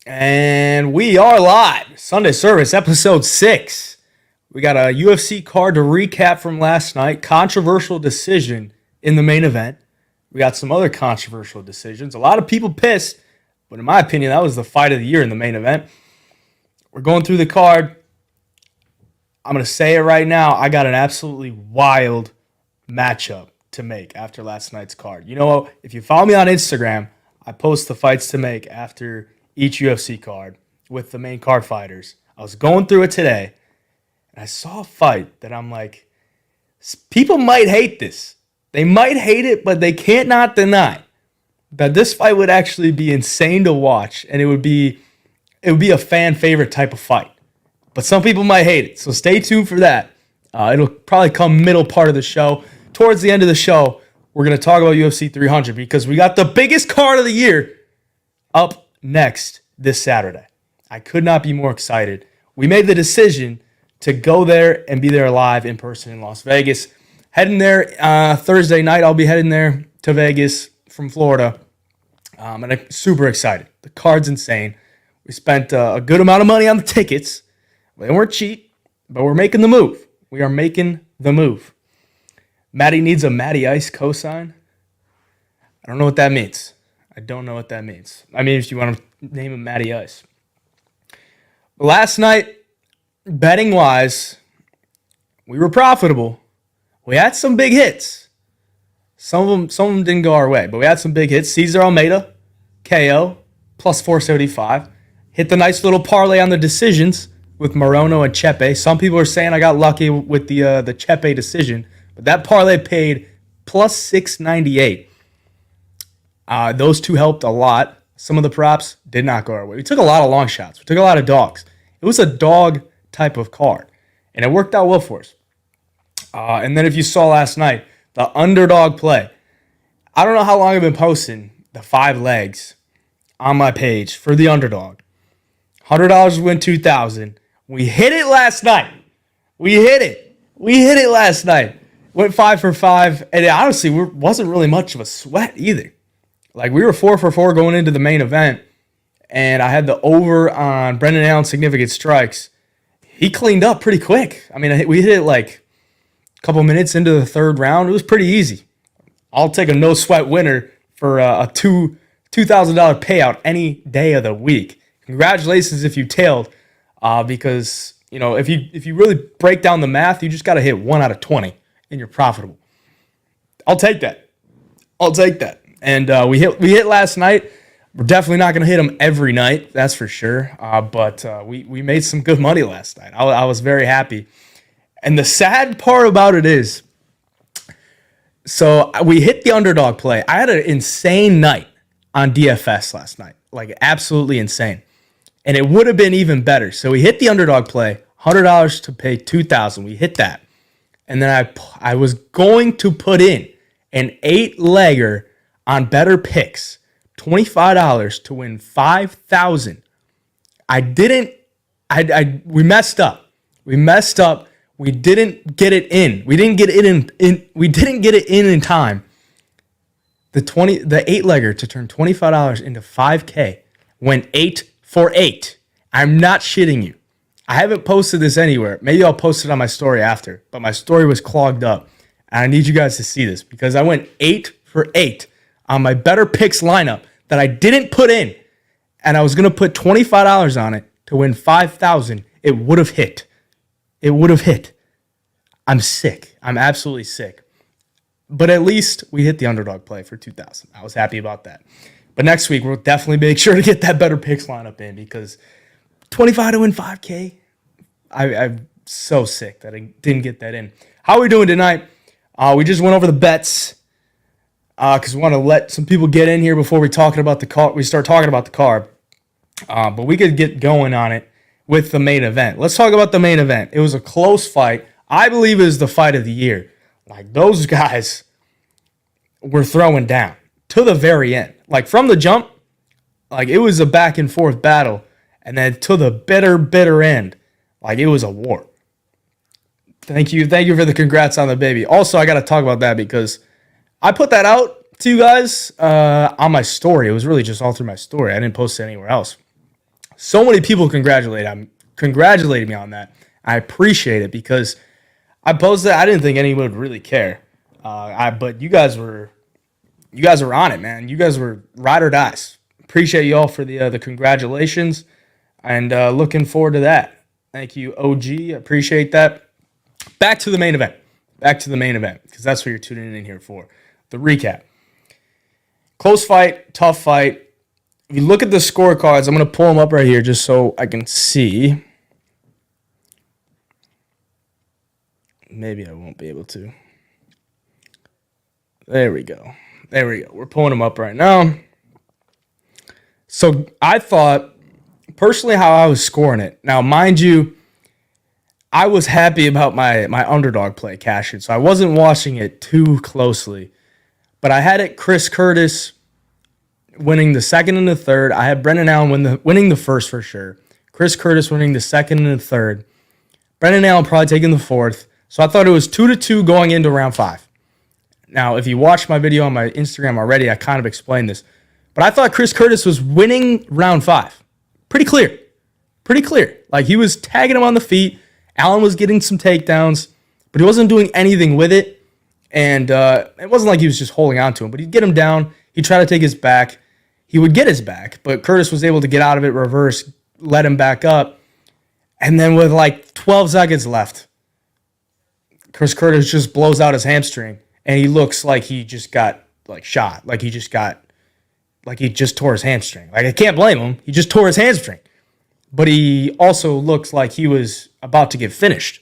And we are live. Sunday Service, episode 6. We got a UFC card to recap from last night. Controversial decision in the main event. We got some other controversial decisions. A lot of people pissed, but in my opinion, that was the fight of the year in the main event. We're going through the card. I'm going to say it right now. I got an absolutely wild matchup to make after last night's card. You know, if you follow me on Instagram, I post the fights to make after each UFC card with the main card fighters. I was going through it today, and I saw a fight that I'm like, people might hate this. They might hate it, but they can't not deny that this fight would actually be insane to watch, and it would be a fan favorite type of fight. But some people might hate it, so stay tuned for that. It'll probably come middle part of the show. Towards the end of the show, we're going to talk about UFC 300 because we got the biggest card of the year up next this Saturday. I could not be more excited. We made the decision to go there and be there live in person in Las Vegas. Heading there Thursday night. I'll be heading there to Vegas from Florida. And I'm super excited. The card's insane. We spent a good amount of money on the tickets. They weren't cheap, but we're making the move. We are making the move. Matty needs a Matty Ice cosign. I don't know what that means. I don't know what that means. I mean, if you want to name him Matty Ice. Last night, betting-wise, we were profitable. We had some big hits. Some of them didn't go our way, but we had some big hits. Cesar Almeida, KO, plus 475. Hit the nice little parlay on the decisions with Morono and Chepe. Some people are saying I got lucky with the Chepe decision, but that parlay paid plus 698. Those two helped a lot. Some of the props did not go our way. We took a lot of long shots. We took a lot of dogs. It was a dog type of card, and it worked out well for us. And then if you saw last night, the underdog play. I don't know how long I've been posting the 5 legs on my page for the underdog. $100 win $2,000. We hit it last night. We hit it last night. Went 5 for 5, and it honestly wasn't really much of a sweat either. Like, we were 4 for 4 going into the main event, and I had the over on Brendan Allen's significant strikes. He cleaned up pretty quick. I mean, we hit it like a couple minutes into the third round. It was pretty easy. I'll take a no-sweat winner for a $2,000 payout any day of the week. Congratulations if you tailed, because, you know, if you really break down the math, you just got to hit 1 out of 20, and you're profitable. I'll take that. And we hit last night. We're definitely not going to hit them every night, that's for sure. But we made some good money last night. I was very happy. And the sad part about it is, so we hit the underdog play. I had an insane night on DFS last night, like absolutely insane. And it would have been even better. So we hit the underdog play, $100 to pay $2,000. We hit that. And then I was going to put in an 8-legger on better picks, $25 to win $5,000. We messed up. We didn't get it in. We didn't get it in time. The 8-legger to turn $25 into $5K went 8 for 8. I'm not shitting you. I haven't posted this anywhere. Maybe I'll post it on my story after, but my story was clogged up. And I need you guys to see this because I went 8 for 8 on my better picks lineup that I didn't put in. And I was going to put $25 on it to win $5,000. It would have hit. I'm sick. I'm absolutely sick. But at least we hit the underdog play for $2,000. I was happy about that. But next week, we'll definitely make sure to get that better picks lineup in because 25 to win 5K, I'm so sick that I didn't get that in. How are we doing tonight? We just went over the bets because we want to let some people get in here before we start talking about the card. But we could get going on it with the main event. Let's talk about the main event. It was a close fight. I believe it was the fight of the year. Like, those guys were throwing down to the very end. Like, from the jump, like, it was a back and forth battle. And then to the bitter end, like, it was a war. Thank you for the congrats on the baby. Also, I got to talk about that because I put that out to you guys on my story. It was really just all through my story. I didn't post it anywhere else. So many people congratulated me on that. I appreciate it because I posted. I didn't think anyone would really care. But you guys were on it, man. You guys were ride or dies. Appreciate you all for the congratulations, and looking forward to that. Thank you, OG. Appreciate that. Back to the main event, because that's what you're tuning in here for. The recap. Close fight, tough fight. If you look at the scorecards, I'm going to pull them up right here just so I can see. Maybe I won't be able to. There we go. We're pulling them up right now. So I thought, personally, how I was scoring it. Now, mind you, I was happy about my underdog play cashing, so I wasn't watching it too closely. But I had it Chris Curtis winning the second and the third. I had Brendan Allen winning the first for sure. Chris Curtis winning the second and the third. Brendan Allen probably taking the fourth. So I thought it was 2-2 going into round 5. Now, if you watched my video on my Instagram already, I kind of explained this. But I thought Chris Curtis was winning round 5. Pretty clear. Like, he was tagging him on the feet. Allen was getting some takedowns, but he wasn't doing anything with it. And it wasn't like he was just holding on to him, but he'd get him down. He'd try to take his back. He would get his back, but Curtis was able to get out of it, reverse, let him back up. And then with like 12 seconds left, Chris Curtis just blows out his hamstring, and he looks like he just got shot. Like he just tore his hamstring. Like, I can't blame him. He just tore his hamstring. But he also looks like he was about to get finished.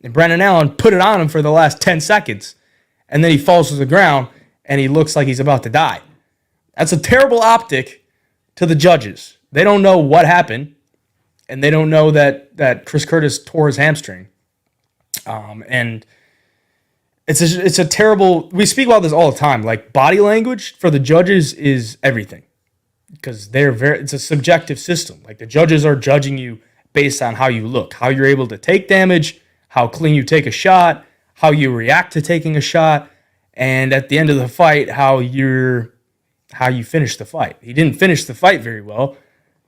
And Brendan Allen put it on him for the last 10 seconds. And then he falls to the ground, and he looks like he's about to die. That's a terrible optic to the judges. They don't know what happened, and they don't know that Chris Curtis tore his hamstring. And it's a terrible. We speak about this all the time. Like, body language for the judges is everything, because it's a subjective system. Like, the judges are judging you based on how you look, how you're able to take damage, how clean you take a shot, how you react to taking a shot, and at the end of the fight, how you finish the fight. He didn't finish the fight very well,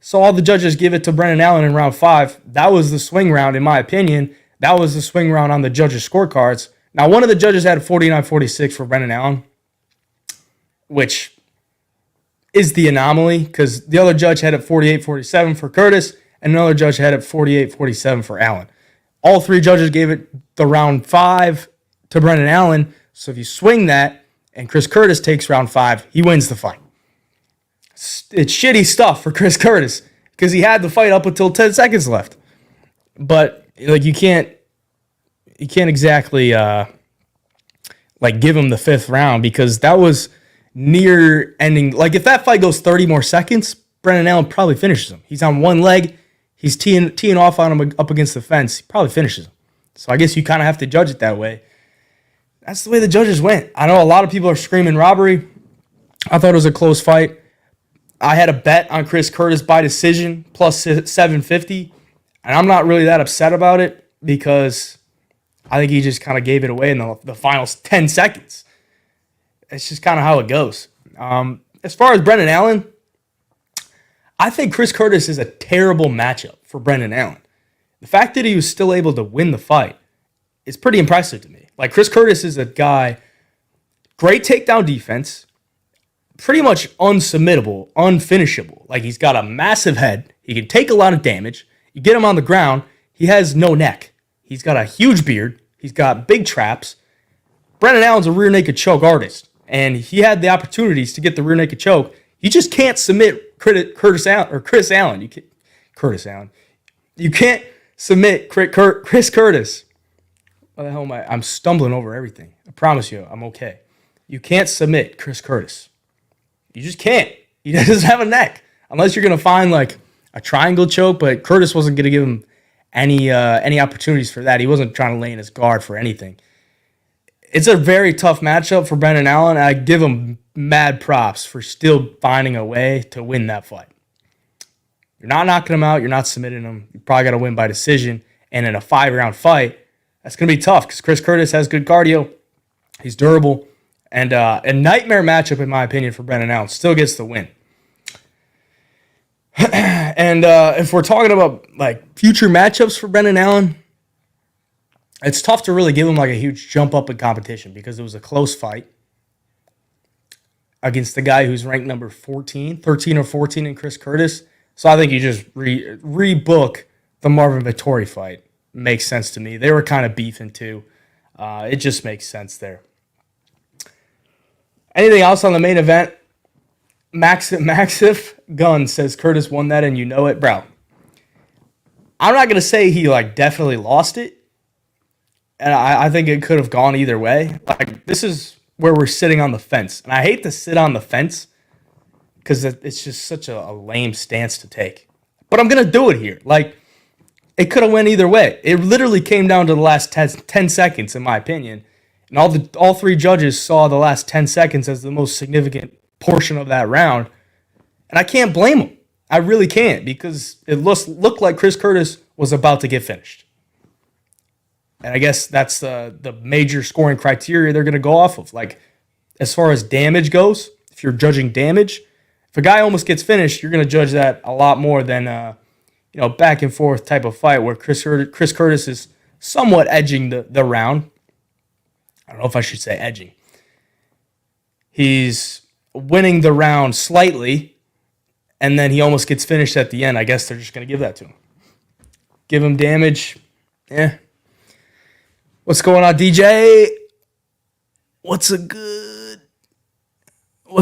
so all the judges give it to Brendan Allen in round 5. That was the swing round, in my opinion. That was the swing round on the judges' scorecards. Now, one of the judges had 49-46 for Brendan Allen, which is the anomaly, because the other judge had it 48-47 for Curtis, and another judge had it 48-47 for Allen. All 3 judges gave it the round 5 to Brendan Allen, so if you swing that and Chris Curtis takes round 5, he wins the fight. It's shitty stuff for Chris Curtis, because he had the fight up until 10 seconds left. But like, you can't exactly give him the 5th round, because that was near ending. Like, if that fight goes 30 more seconds, Brendan Allen probably finishes him. He's on one leg. He's teeing off on him up against the fence. He probably finishes him. So I guess you kind of have to judge it that way. That's the way the judges went. I know a lot of people are screaming robbery. I thought it was a close fight. I had a bet on Chris Curtis by decision plus 750, and I'm not really that upset about it, because I think he just kind of gave it away in the final 10 seconds. It's just kind of how it goes. As far as Brendan Allen, I think Chris Curtis is a terrible matchup for Brendan Allen. The fact that he was still able to win the fight is pretty impressive to me. Like, Chris Curtis is a guy, great takedown defense, pretty much unsubmittable, unfinishable. Like, he's got a massive head. He can take a lot of damage. You get him on the ground, he has no neck. He's got a huge beard. He's got big traps. Brendan Allen's a rear naked choke artist, and he had the opportunities to get the rear naked choke. You just can't submit Chris Allen. You can't submit Chris Curtis. What the hell am I? I'm stumbling over everything. I promise you, I'm okay. You can't submit Chris Curtis. You just can't. He doesn't have a neck, unless you're gonna find like a triangle choke. But Curtis wasn't gonna give him any opportunities for that. He wasn't trying to lay in his guard for anything. It's a very tough matchup for Brendan Allen. I give him mad props for still finding a way to win that fight. You're not knocking him out. You're not submitting him. You probably got to win by decision. And in a 5-round fight, that's going to be tough, because Chris Curtis has good cardio. He's durable. And a nightmare matchup, in my opinion, for Brendan Allen. Still gets the win. And if we're talking about like future matchups for Brendan Allen, it's tough to really give him like a huge jump up in competition because it was a close fight against the guy who's ranked number 13 or 14 in Chris Curtis. So I think you just rebook the Marvin Vettori fight. Makes sense to me. They were kind of beefing too. It just makes sense there. Anything else on the main event? Maxif Gun says Curtis won that and you know it. Bro, I'm not going to say he like definitely lost it. And I think it could have gone either way. Like, this is where we're sitting on the fence. And I hate to sit on the fence because it's just such a lame stance to take. But I'm going to do it here. Like, it could have went either way. It literally came down to the last 10 seconds, in my opinion. And all three judges saw the last 10 seconds as the most significant portion of that round. And I can't blame them. I really can't, because it looked like Chris Curtis was about to get finished. And I guess that's the major scoring criteria they're going to go off of. Like, as far as damage goes, if you're judging damage, if a guy almost gets finished, you're going to judge that a lot more than back and forth type of fight where Chris Curtis is somewhat edging the round. I don't know if I should say edging. He's winning the round slightly, and then he almost gets finished at the end. I guess they're just going to give that to him. Give him damage. What's going on, DJ? What's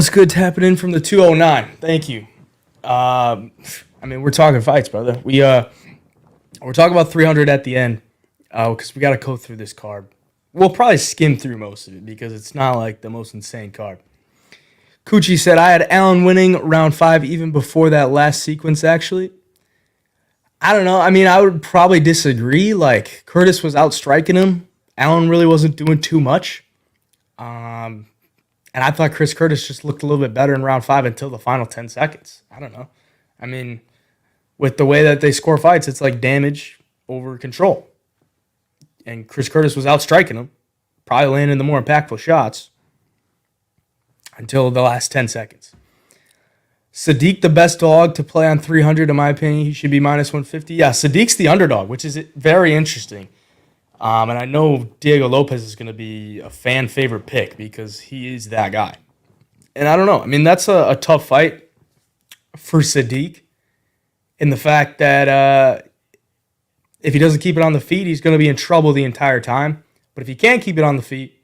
good happening from the 209? Thank you. We're talking fights, brother. We're talking about 300 at the end because we got to go through this card. We'll probably skim through most of it because it's not like the most insane card. Coochie said, I had Allen winning round 5 even before that last sequence, actually. I don't know. I would probably disagree. Like, Curtis was outstriking him. Allen really wasn't doing too much. And I thought Chris Curtis just looked a little bit better in round 5 until the final 10 seconds. I don't know. With the way that they score fights, it's like damage over control. And Chris Curtis was outstriking him, probably landing the more impactful shots until the last 10 seconds. Sadiq, the best dog to play on 300, in my opinion. He should be minus 150. Yeah, Sadiq's the underdog, which is very interesting. And I know Diego Lopez is going to be a fan favorite pick because he is that guy. And I don't know. That's a tough fight for Sadiq in the fact that if he doesn't keep it on the feet, he's going to be in trouble the entire time. But if he can't keep it on the feet,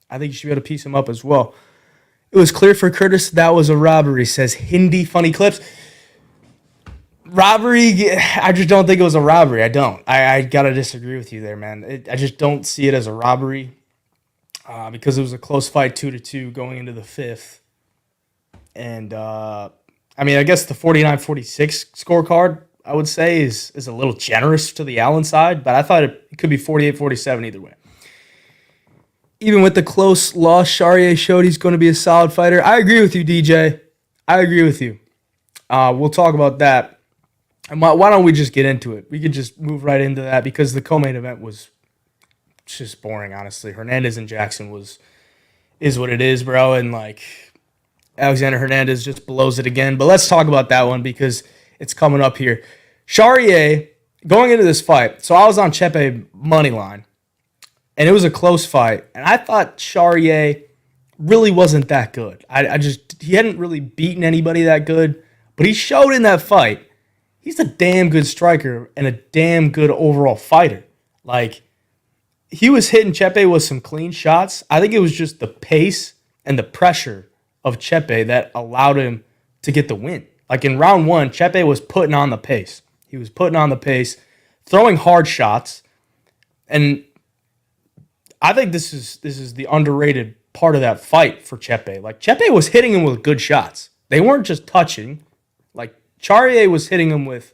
I think you should be able to piece him up as well. It was clear for Curtis that was a robbery, says Hindi Funny Clips. Robbery, I just don't think it was a robbery. I don't. I got to disagree with you there, man. I just don't see it as a robbery because it was a close fight 2-2 going into the 5th. And, I guess the 49-46 scorecard, I would say, is a little generous to the Allen side, but I thought it could be 48-47 either way. Even with the close loss, Charrier showed he's going to be a solid fighter. I agree with you, DJ. I agree with you. We'll talk about that. And why don't we just get into it? We could just move right into that because the co-main event was just boring, honestly. Hernandez and Jackson is what it is, bro. And, Alexander Hernandez just blows it again. But let's talk about that one because it's coming up here. Charrier, going into this fight, so I was on Chepe money line, and it was a close fight. And I thought Charrier really wasn't that good. He hadn't really beaten anybody that good, but he showed in that fight he's a damn good striker and a damn good overall fighter. He was hitting Chepe with some clean shots. I think it was just the pace and the pressure of Chepe that allowed him to get the win. In round 1, Chepe was putting on the pace. He was putting on the pace, throwing hard shots, and I think this is the underrated part of that fight for Chepe. Chepe was hitting him with good shots. They weren't just touching. Charrier was hitting him with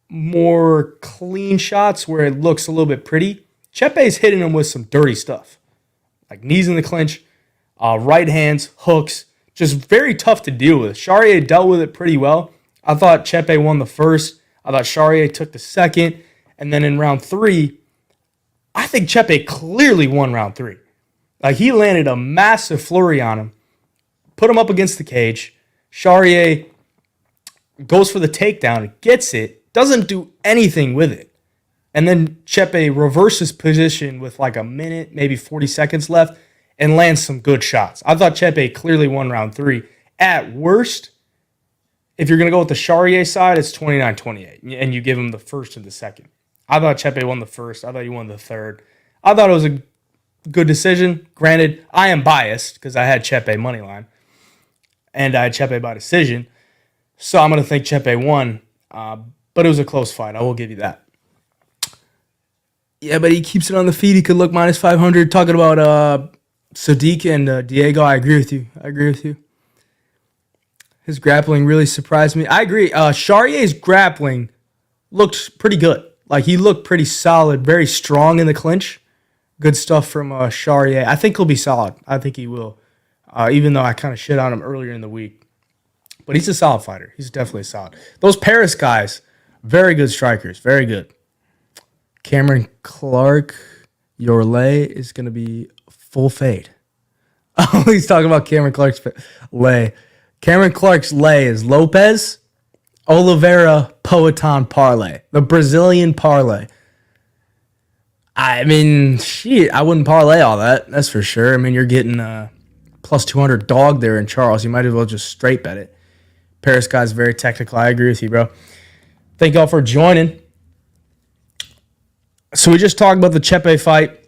more clean shots where it looks a little bit pretty. Chepe's hitting him with some dirty stuff. Knees in the clinch, right hands, hooks. Just very tough to deal with. Charrier dealt with it pretty well. I thought Chepe won the first. I thought Charrier took the second. And then in round 3, I think Chepe clearly won round 3. He landed a massive flurry on him, put him up against the cage. Charrier goes for the takedown, gets it, doesn't do anything with it. And then Chepe reverses position with like a minute, maybe 40 seconds left, and lands some good shots. I thought Chepe clearly won round 3. At worst, if you're going to go with the Charrier side, it's 29-28, and you give him the first and the second. I thought Chepe won the first. I thought he won the third. I thought it was a good decision. Granted, I am biased because I had Chepe money line, and I had Chepe by decision. So I'm going to think Chepe won, but it was a close fight. I will give you that. Yeah, but he keeps it on the feet. He could look minus 500. Talking about Sadiq and Diego, I agree with you. His grappling really surprised me. I agree. Charrier's grappling looked pretty good. Like, he looked pretty solid, very strong in the clinch. Good stuff from Charrier. I think he'll be solid. I think he will, even though I kind of shit on him earlier in the week. But he's a solid fighter. He's definitely solid. Those Paris guys, very good strikers. Very good. Cameron Clark, your lay is going to be full fade. Oh, he's talking about Cameron Clark's lay. Cameron Clark's lay is Lopez, Oliveira, Poatan parlay. The Brazilian parlay. I mean, shit, I wouldn't parlay all that. That's for sure. I mean, you're getting plus 200 dog there in Charles. You might as well just straight bet it. Paris guy's very technical. I agree with you, bro. Thank y'all for joining. So we just talked about the Chepe fight.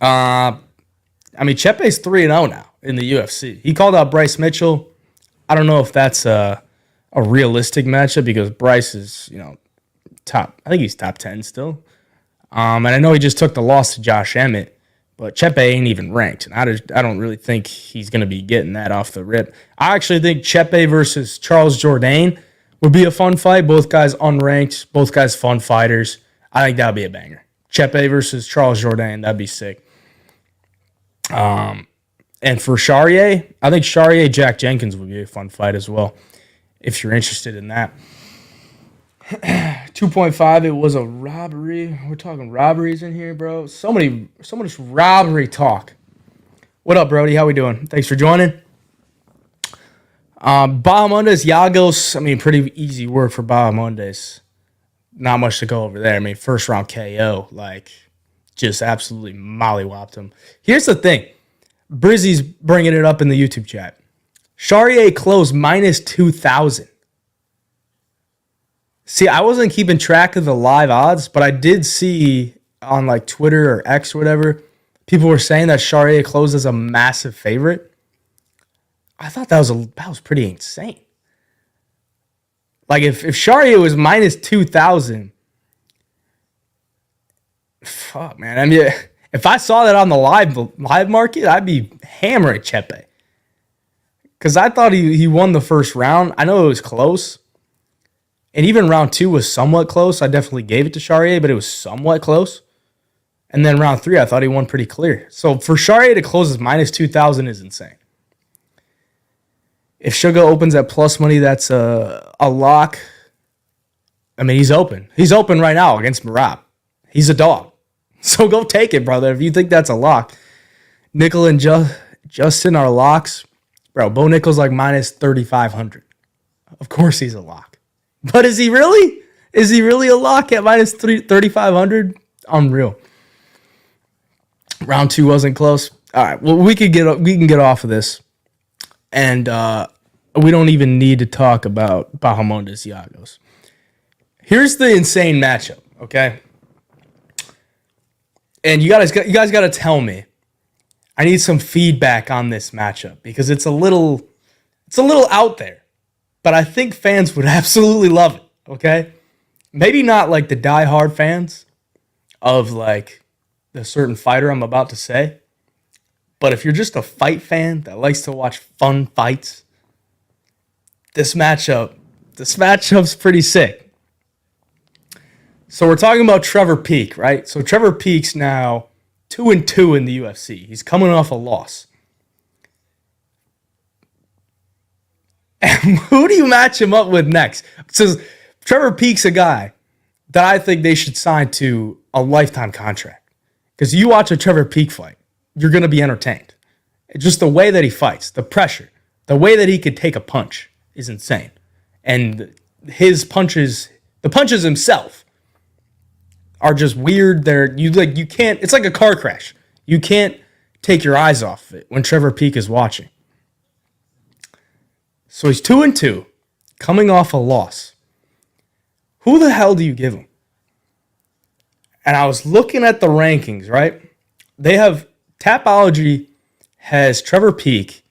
I mean, Chepe's 3-0 now in the UFC. He called out Bryce Mitchell. I don't know if that's a realistic matchup because Bryce is, top. I think he's top 10 still. And I know he just took the loss to Josh Emmett, but Chepe ain't even ranked. And I don't really think he's going to be getting that off the rip. I actually think Chepe versus Charles Jourdain would be a fun fight. Both guys unranked. Both guys fun fighters. I think that would be a banger. Chepe versus Charles Jourdain, that'd be sick. And for Charrier, I think Charrier Jack Jenkins would be a fun fight as well, if you're interested in that. 2.5, it was a robbery. We're talking robberies in here, bro. So much robbery talk. What up, Brody? How we doing? Thanks for joining. Bahamondes, Yagos. I mean, pretty easy work for Bahamondes. Not much to go over there. I mean, first round KO, just absolutely mollywopped him. Here's the thing. Brizzy's bringing it up in the YouTube chat. Charrier closed minus 2,000. See, I wasn't keeping track of the live odds, but I did see on Twitter or X or whatever, people were saying that Charrier closed as a massive favorite. I thought that was pretty insane. If Charrier was minus 2,000, fuck, man. I mean, if I saw that on the live market, I'd be hammering Chepe. Because I thought he won the first round. I know it was close. And even round 2 was somewhat close. I definitely gave it to Charrier, but it was somewhat close. And then round 3, I thought he won pretty clear. So for Charrier to close as minus 2,000 is insane. If Sugar opens at plus money, that's a lock. I mean, he's open. He's open right now against Marab. He's a dog. So go take it, brother, if you think that's a lock. Nickal and Justin are locks. Bro, Bo Nickal's minus 3,500. Of course he's a lock. But is he really? Is he really a lock at minus 3,500? Unreal. Round 2 wasn't close. All right, well, we can get off of this. And we don't even need to talk about Bahamondes Yagos. Here's the insane matchup, okay? And you guys got to tell me. I need some feedback on this matchup because it's a little out there. But I think fans would absolutely love it, okay? Maybe not the diehard fans of the certain fighter I'm about to say. But if you're just a fight fan that likes to watch fun fights, this matchup's pretty sick. So we're talking about Trevor Peek, right? So Trevor Peek's now 2-2 in the UFC. He's coming off a loss. And who do you match him up with next? So Trevor Peek's a guy that I think they should sign to a lifetime contract. Because you watch a Trevor Peek fight, you're going to be entertained. It's just the way that he fights, the pressure, the way that he could take a punch is insane. and his punches, the punches himself, are just weird. You can't. It's like a car crash. You can't take your eyes off it when Trevor Peek is watching. So he's 2-2, coming off a loss. Who the hell do you give him? And I was looking at the rankings, right? They have Tapology has Trevor Peek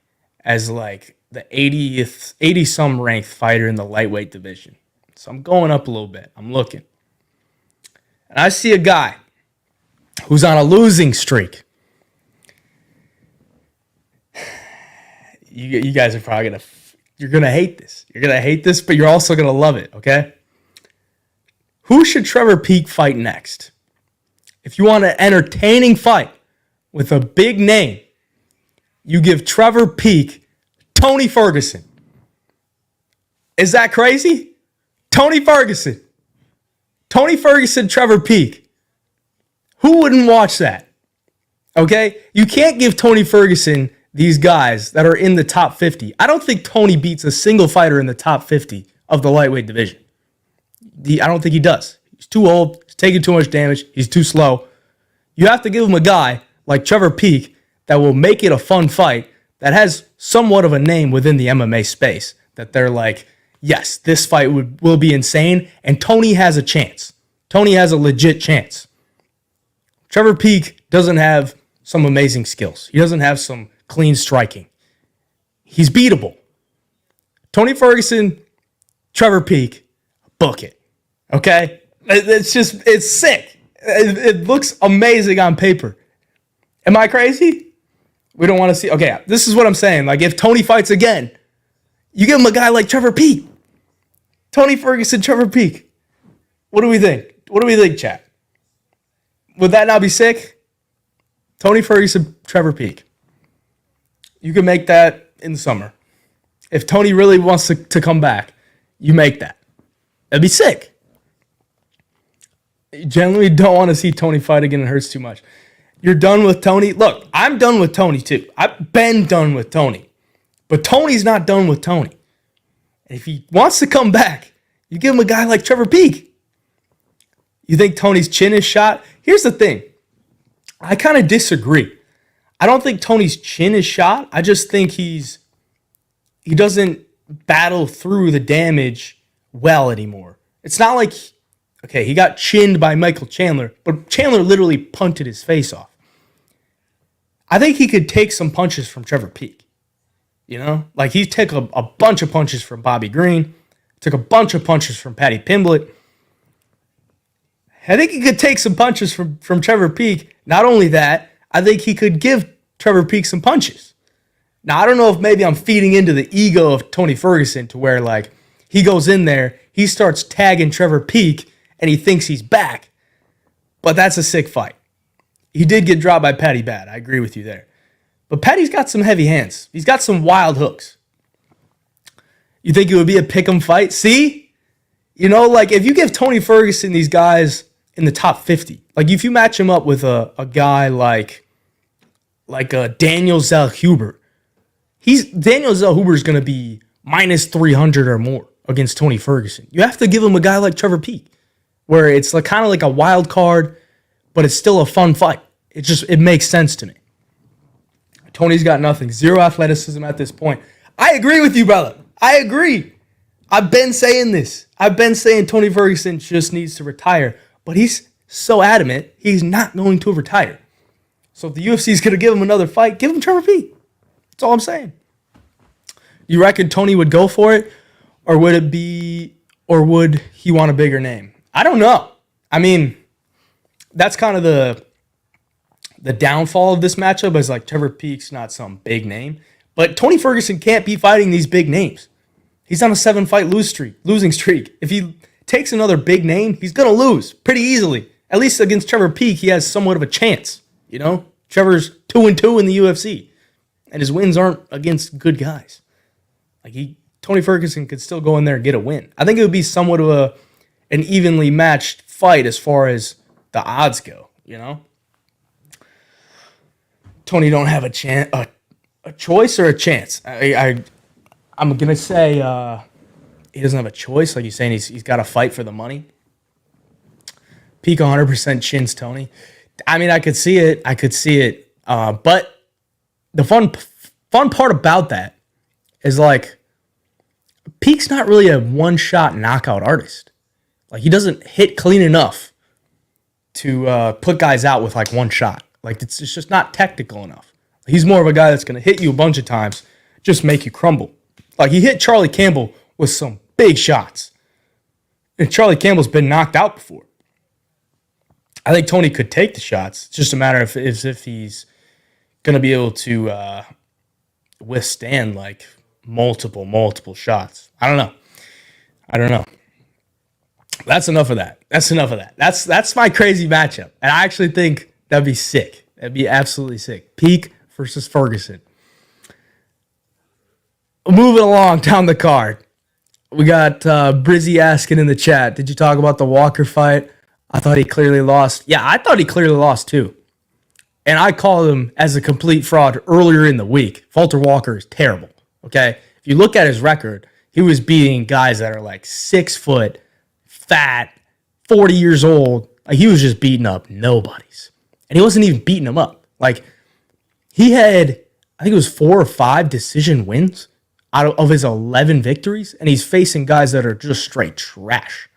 as like the 80-some ranked fighter in the lightweight division. So I'm going up a little bit. I'm looking. And I see a guy who's on a losing streak. You guys are probably you're going to hate this. You're going to hate this, but you're also going to love it, okay? Who should Trevor Peek fight next? If you want an entertaining fight with a big name, you give Trevor Peek Tony Ferguson. Is that crazy? Tony Ferguson. Tony Ferguson, Trevor Peek. Who wouldn't watch that? Okay? You can't give Tony Ferguson these guys that are in the top 50. I don't think Tony beats a single fighter in the top 50 of the lightweight division. I don't think he does. He's too old. He's taking too much damage. He's too slow. You have to give him a guy like Trevor Peek that will make it a fun fight that has somewhat of a name within the MMA space. That they're like, yes, this fight will be insane, and Tony has a chance. Tony has a legit chance. Trevor Peek doesn't have some amazing skills. He doesn't have some clean striking. He's beatable. Tony Ferguson, Trevor Peek, book it. Okay? It's sick. It looks amazing on paper. Am I crazy? We don't want to see. Okay, this is what I'm saying. Like, if Tony fights again, you give him a guy like Trevor Peek. Tony Ferguson, Trevor Peek. What do we think? What do we think, chat? Would that not be sick? Tony Ferguson, Trevor Peek. You can make that in the summer. If Tony really wants to come back, you make that. That'd be sick. You generally don't want to see Tony fight again. It hurts too much. You're done with Tony? Look, I'm done with Tony too. I've been done with Tony. But Tony's not done with Tony. And if he wants to come back, you give him a guy like Trevor Peek. You think Tony's chin is shot? Here's the thing. I kind of disagree. I don't think Tony's chin is shot. I just think he doesn't battle through the damage well anymore. It's not like, okay, he got chinned by Michael Chandler, but Chandler literally punted his face off. I think he could take some punches from Trevor Peek. You know? Like, he took a bunch of punches from Bobby Green, took a bunch of punches from Paddy Pimblett. I think he could take some punches from Trevor Peek. Not only that, I think he could give Trevor Peek some punches. Now, I don't know if maybe I'm feeding into the ego of Tony Ferguson to where, like, he goes in there, he starts tagging Trevor Peek, and he thinks he's back. But that's a sick fight. He did get dropped by Paddy bad. I agree with you there. But Paddy's got some heavy hands. He's got some wild hooks. You think it would be a pick'em fight? See? You know, like, if you give Tony Ferguson these guys in the top 50, like, if you match him up with a guy like a Daniel Zellhuber, Daniel Zellhuber is going to be minus 300 or more against Tony Ferguson. You have to give him a guy like Trevor Peek, where it's like kind of like a wild card, but it's still a fun fight. It makes sense to me. Tony's got nothing. Zero athleticism at this point. I agree with you, brother. I agree. I've been saying this. I've been saying Tony Ferguson just needs to retire, but he's so adamant he's not going to retire. So if the UFC is going to give him another fight, give him Trevor Peek. That's all I'm saying. You reckon Tony would go for it, or would he want a bigger name? I don't know. I mean, that's kind of the downfall of this matchup is like Trevor Peek's not some big name, but Tony Ferguson can't be fighting these big names. He's on a 7-fight losing streak. If he takes another big name, he's going to lose pretty easily. At least against Trevor Peek, he has somewhat of a chance. You know, Trevor's 2-2 in the UFC, and his wins aren't against good guys. Like Tony Ferguson could still go in there and get a win. I think it would be somewhat of an evenly matched fight as far as the odds go. You know, Tony don't have a choice or a chance. I'm gonna say he doesn't have a choice. Like you're saying, he's got to fight for the money. Peak 100% chins Tony. I mean, I could see it. But the fun part about that is like Peak's not really a one-shot knockout artist. Like he doesn't hit clean enough to put guys out with like one shot. Like it's just not technical enough. He's more of a guy that's going to hit you a bunch of times, just make you crumble. Like he hit Charlie Campbell with some big shots. And Charlie Campbell's been knocked out before. I think Tony could take the shots. It's just a matter of if he's going to be able to withstand like multiple shots. I don't know. That's enough of that. That's my crazy matchup. And I actually think that'd be sick. That'd be absolutely sick. Peak versus Ferguson. Moving along down the card. We got Brizzy asking in the chat, did you talk about the Walker fight? I thought he clearly lost. Yeah, I thought he clearly lost too. And I called him as a complete fraud earlier in the week. Walter Walker is terrible, okay? If you look at his record, he was beating guys that are like 6 foot, fat, 40 years old. Like he was just beating up nobodies. And he wasn't even beating them up. Like he had, I think it was 4 or 5 decision wins out of his 11 victories. And he's facing guys that are just straight trash.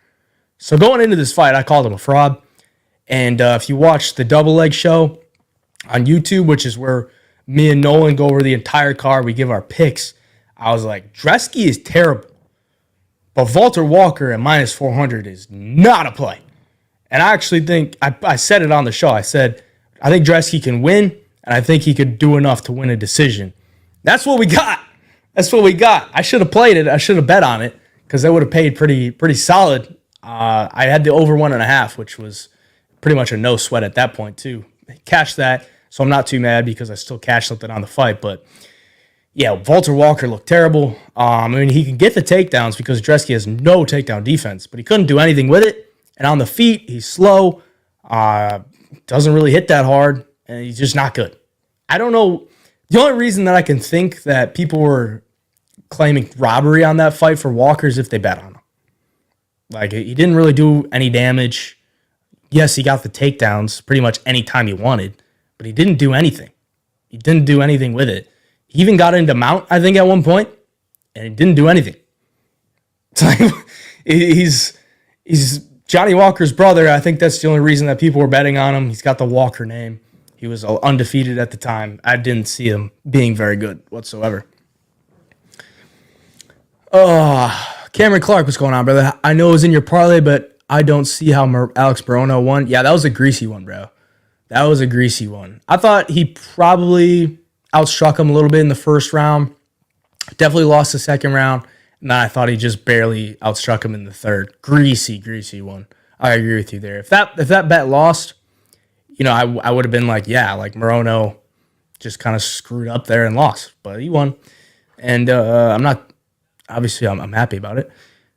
So going into this fight, I called him a fraud. And if you watch the Double Leg Show on YouTube, which is where me and Nolan go over the entire card, we give our picks. I was like, Dresky is terrible. But Walter Walker at minus 400 is not a play. And I actually think, I said it on the show. I said, I think Dresky can win, and I think he could do enough to win a decision. That's what we got. I should have played it. I should have bet on it because that would have paid pretty solid. I had the over 1.5, which was pretty much a no sweat at that point too. Cashed that, so I'm not too mad because I still cashed something on the fight. But yeah, Walter Walker looked terrible. I mean, he can get the takedowns because Dresky has no takedown defense, but he couldn't do anything with it. And on the feet, he's slow, doesn't really hit that hard, and he's just not good. I don't know. The only reason that I can think that people were claiming robbery on that fight for Walker is if they bet on him. Like, he didn't really do any damage. Yes, he got the takedowns pretty much any time he wanted, but he didn't do anything. He didn't do anything with it. He even got into mount, I think, at one point, and he didn't do anything. It's like, he's Johnny Walker's brother. I think that's the only reason that people were betting on him. He's got the Walker name. He was undefeated at the time. I didn't see him being very good whatsoever. Cameron Clark, what's going on, brother? I know it was in your parlay, but I don't see how Alex Morono won. Yeah, that was a greasy one, bro. That was a greasy one. I thought he probably outstruck him a little bit in the first round. Definitely lost the second round. And then I thought he just barely outstruck him in the third. Greasy one. I agree with you there. If that bet lost, you know, I would have been like, yeah, like Morono just kind of screwed up there and lost. But he won. And I'm happy about it.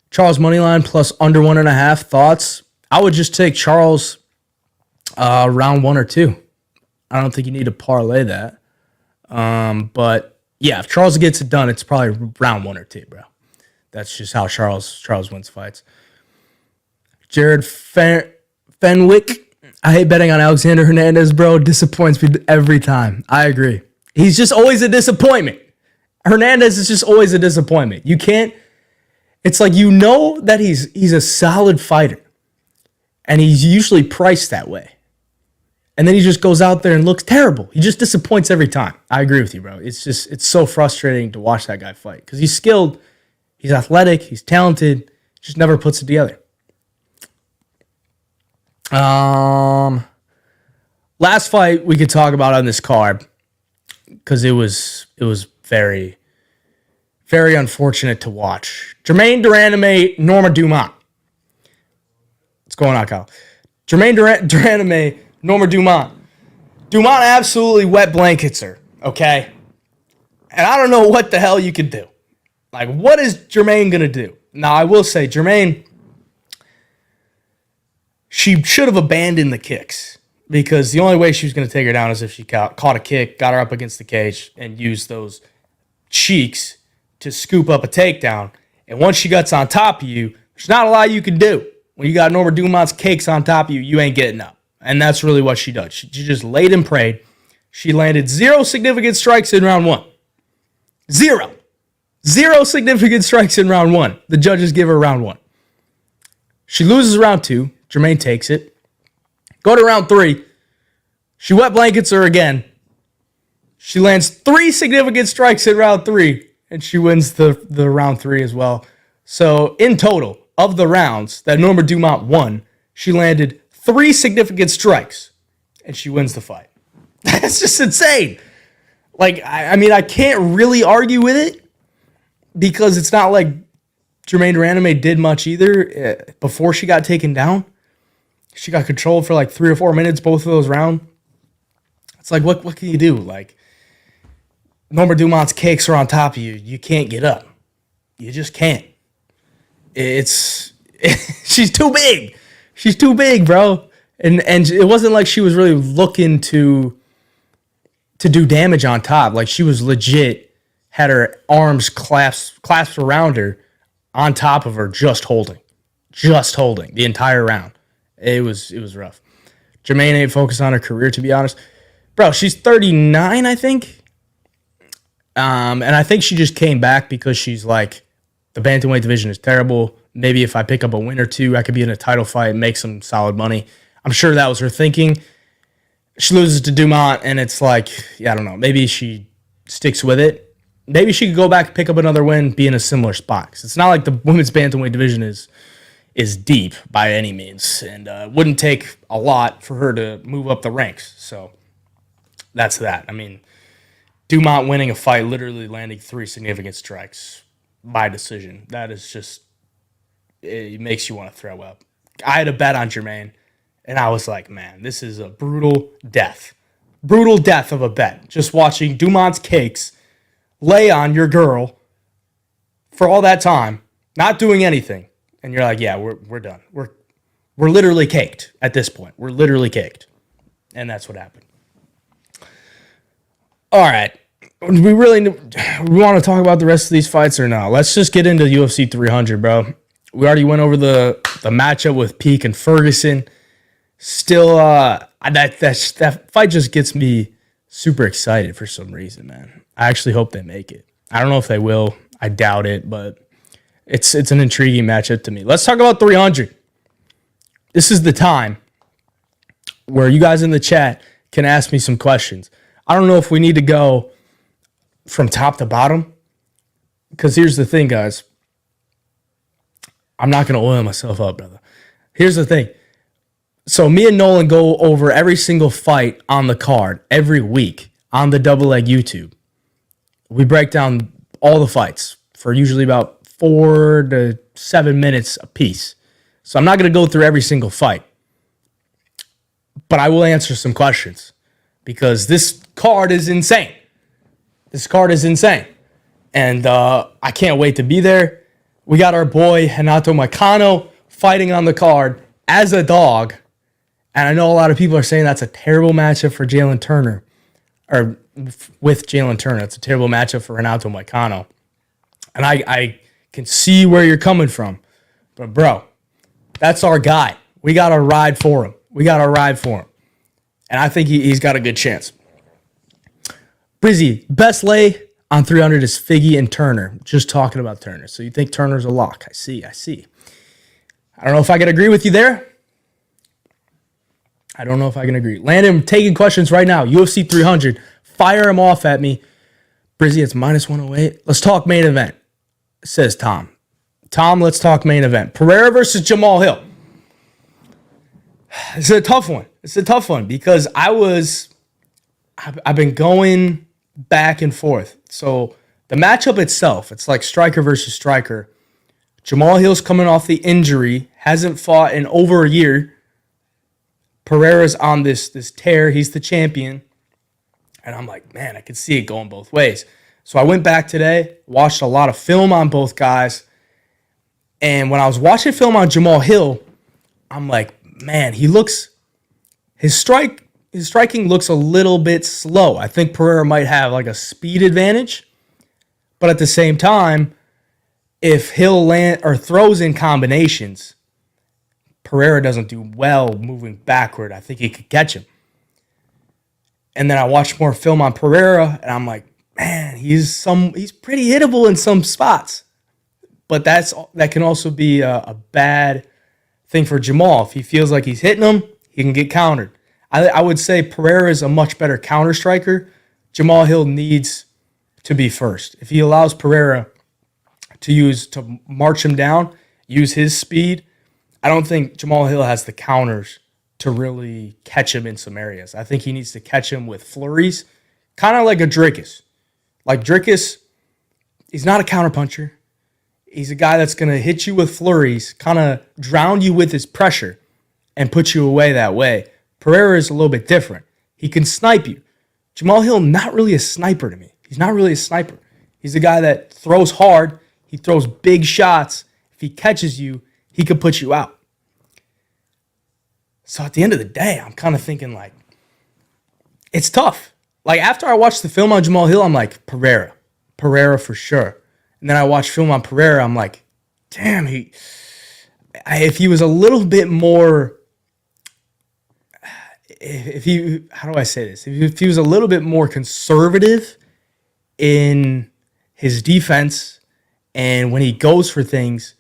Charles Moneyline plus under 1.5 thoughts. I would just take Charles round 1 or 2. I don't think you need to parlay that. But yeah, if Charles gets it done, it's probably round 1 or 2, bro. That's just how Charles wins fights. Jared Fenwick. I hate betting on Alexander Hernandez, bro. Disappoints me every time. I agree. He's just always a disappointment. Hernandez is just always a disappointment. You can't. It's like, you know that he's a solid fighter, and he's usually priced that way. And then he just goes out there and looks terrible. He just disappoints every time. I agree with you, bro. It's so frustrating to watch that guy fight because he's skilled, he's athletic, he's talented, just never puts it together. Last fight we could talk about on this card because it was very, very unfortunate to watch. Jermaine Duraname, Norma Dumont. What's going on, Kyle? Jermaine Duraname, Norma Dumont. Dumont absolutely wet blankets her, okay? And I don't know what the hell you could do. Like, what is Jermaine going to do? Now, I will say, Jermaine, she should have abandoned the kicks because the only way she was going to take her down is if she caught a kick, got her up against the cage, and used those cheeks to scoop up a takedown And once she gets on top of you, there's not a lot you can do. When you got Norma Dumont's cakes on top of you, you ain't getting up. And that's really what she does. She just laid and prayed. She landed 0 significant strikes in round 1. 0. 0 significant strikes in round 1. The judges give her round 1. She loses round 2. Germaine takes it. Go to round 3. She wet blankets her again. She lands 3 significant strikes in round 3, and she wins the round 3 as well. So in total, of the rounds that Norma Dumont won, she landed 3 significant strikes, and she wins the fight. That's just insane. Like, I mean, I can't really argue with it because it's not like Germaine Duraname did much either before she got taken down. She got controlled for like 3 or 4 minutes, both of those rounds. It's like, what can you do? Like, Norma Dumont's cakes are on top of you. You can't get up. You just can't. She's too big. She's too big, bro. And it wasn't like she was really looking to do damage on top. Like, she was legit, had her arms clasped around her, on top of her, just holding the entire round. It was rough. Germaine ain't focused on her career, to be honest. Bro, she's 39, I think. And I think she just came back because she's like, the bantamweight division is terrible. Maybe if I pick up a win or two, I could be in a title fight and make some solid money. I'm sure that was her thinking. She loses to Dumont, and it's like, yeah, I don't know. Maybe she sticks with it. Maybe she could go back, pick up another win, be in a similar spot. 'Cause it's not like the women's bantamweight division is deep by any means, and it wouldn't take a lot for her to move up the ranks. So that's that. I mean, Dumont winning a fight, literally landing 3 significant strikes by decision. That is just, it makes you want to throw up. I had a bet on Germaine, and I was like, man, this is a brutal death. Brutal death of a bet. Just watching Dumont's cakes lay on your girl for all that time, not doing anything. And you're like, yeah, we're done. We're literally caked at this point. We're literally caked. And that's what happened. All right. We want to talk about the rest of these fights or not? Let's just get into UFC 300, bro. We already went over the matchup with Peak and Ferguson. Still, that fight just gets me super excited for some reason, man. I actually hope they make it. I don't know if they will. I doubt it, but it's an intriguing matchup to me. Let's talk about 300. This is the time where you guys in the chat can ask me some questions. I don't know if we need to go from top to bottom, because here's the thing, guys. I'm not going to oil myself up, brother. Here's the thing. So me and Nolan go over every single fight on the card every week on the Double Leg YouTube. We break down all the fights for usually about 4 to 7 minutes a piece. So I'm not going to go through every single fight, but I will answer some questions because this card is insane. This card is insane. And I can't wait to be there. We got our boy Renato Moicano fighting on the card as a dog. And I know a lot of people are saying that's a terrible matchup for Jalen Turner. Or with Jalen Turner. It's a terrible matchup for Renato Moicano. And I can see where you're coming from. But, bro, that's our guy. We got to ride for him. And I think he's got a good chance. Brizzy, best lay on 300 is Figgy and Turner. Just talking about Turner. So you think Turner's a lock. I see. I don't know if I can agree with you there. I don't know if I can agree. Landon, taking questions right now. UFC 300. Fire him off at me. Brizzy, it's minus 108. Let's talk main event, says Tom. Tom, let's talk main event. Pereira versus Jamal Hill. It's a tough one because I've been going back and forth. So the matchup itself, it's like striker versus striker. Jamal Hill's coming off the injury, hasn't fought in over a year. Pereira's on this tear. He's the champion. And I'm like, man, I can see it going both ways. So I went back today, watched a lot of film on both guys. And when I was watching film on Jamal Hill, I'm like, man, his striking looks a little bit slow. I think Pereira might have like a speed advantage. But at the same time, if Hill land or throws in combinations, Pereira doesn't do well moving backward. I think he could catch him. And then I watched more film on Pereira, and I'm like, man, he's pretty hittable in some spots. But that can also be a bad thing for Jamal. If he feels like he's hitting him, he can get countered. I would say Pereira is a much better counter striker. Jamal Hill needs to be first. If he allows Pereira to march him down, use his speed, I don't think Jamal Hill has the counters to really catch him in some areas. I think he needs to catch him with flurries, kind of like a Dricus. Like Dricus, he's not a counterpuncher. He's a guy that's going to hit you with flurries, kind of drown you with his pressure, and put you away that way. Pereira is a little bit different. He can snipe you. Jamal Hill, not really a sniper to me. He's not really a sniper. He's a guy that throws hard. He throws big shots. If he catches you, he could put you out. So at the end of the day, I'm kind of thinking like, it's tough. Like after I watched the film on Jamal Hill, I'm like, Pereira for sure. And then I watched film on Pereira, I'm like, damn, if he was a little bit more, how do I say this? If he was a little bit more conservative in his defense and when he goes for things,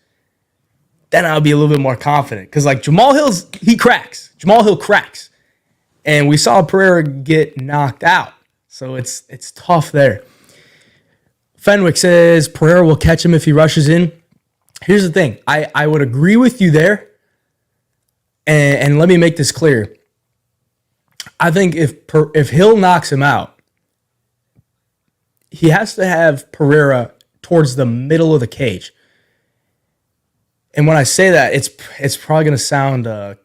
then I'll be a little bit more confident. Because like Jamal cracks. Jamal Hill cracks. And we saw Pereira get knocked out. So it's tough there. Fenwick says Pereira will catch him if he rushes in. Here's the thing. I would agree with you there. And let me make this clear. I think if Hill knocks him out, he has to have Pereira towards the middle of the cage. And when I say that, it's probably going to sound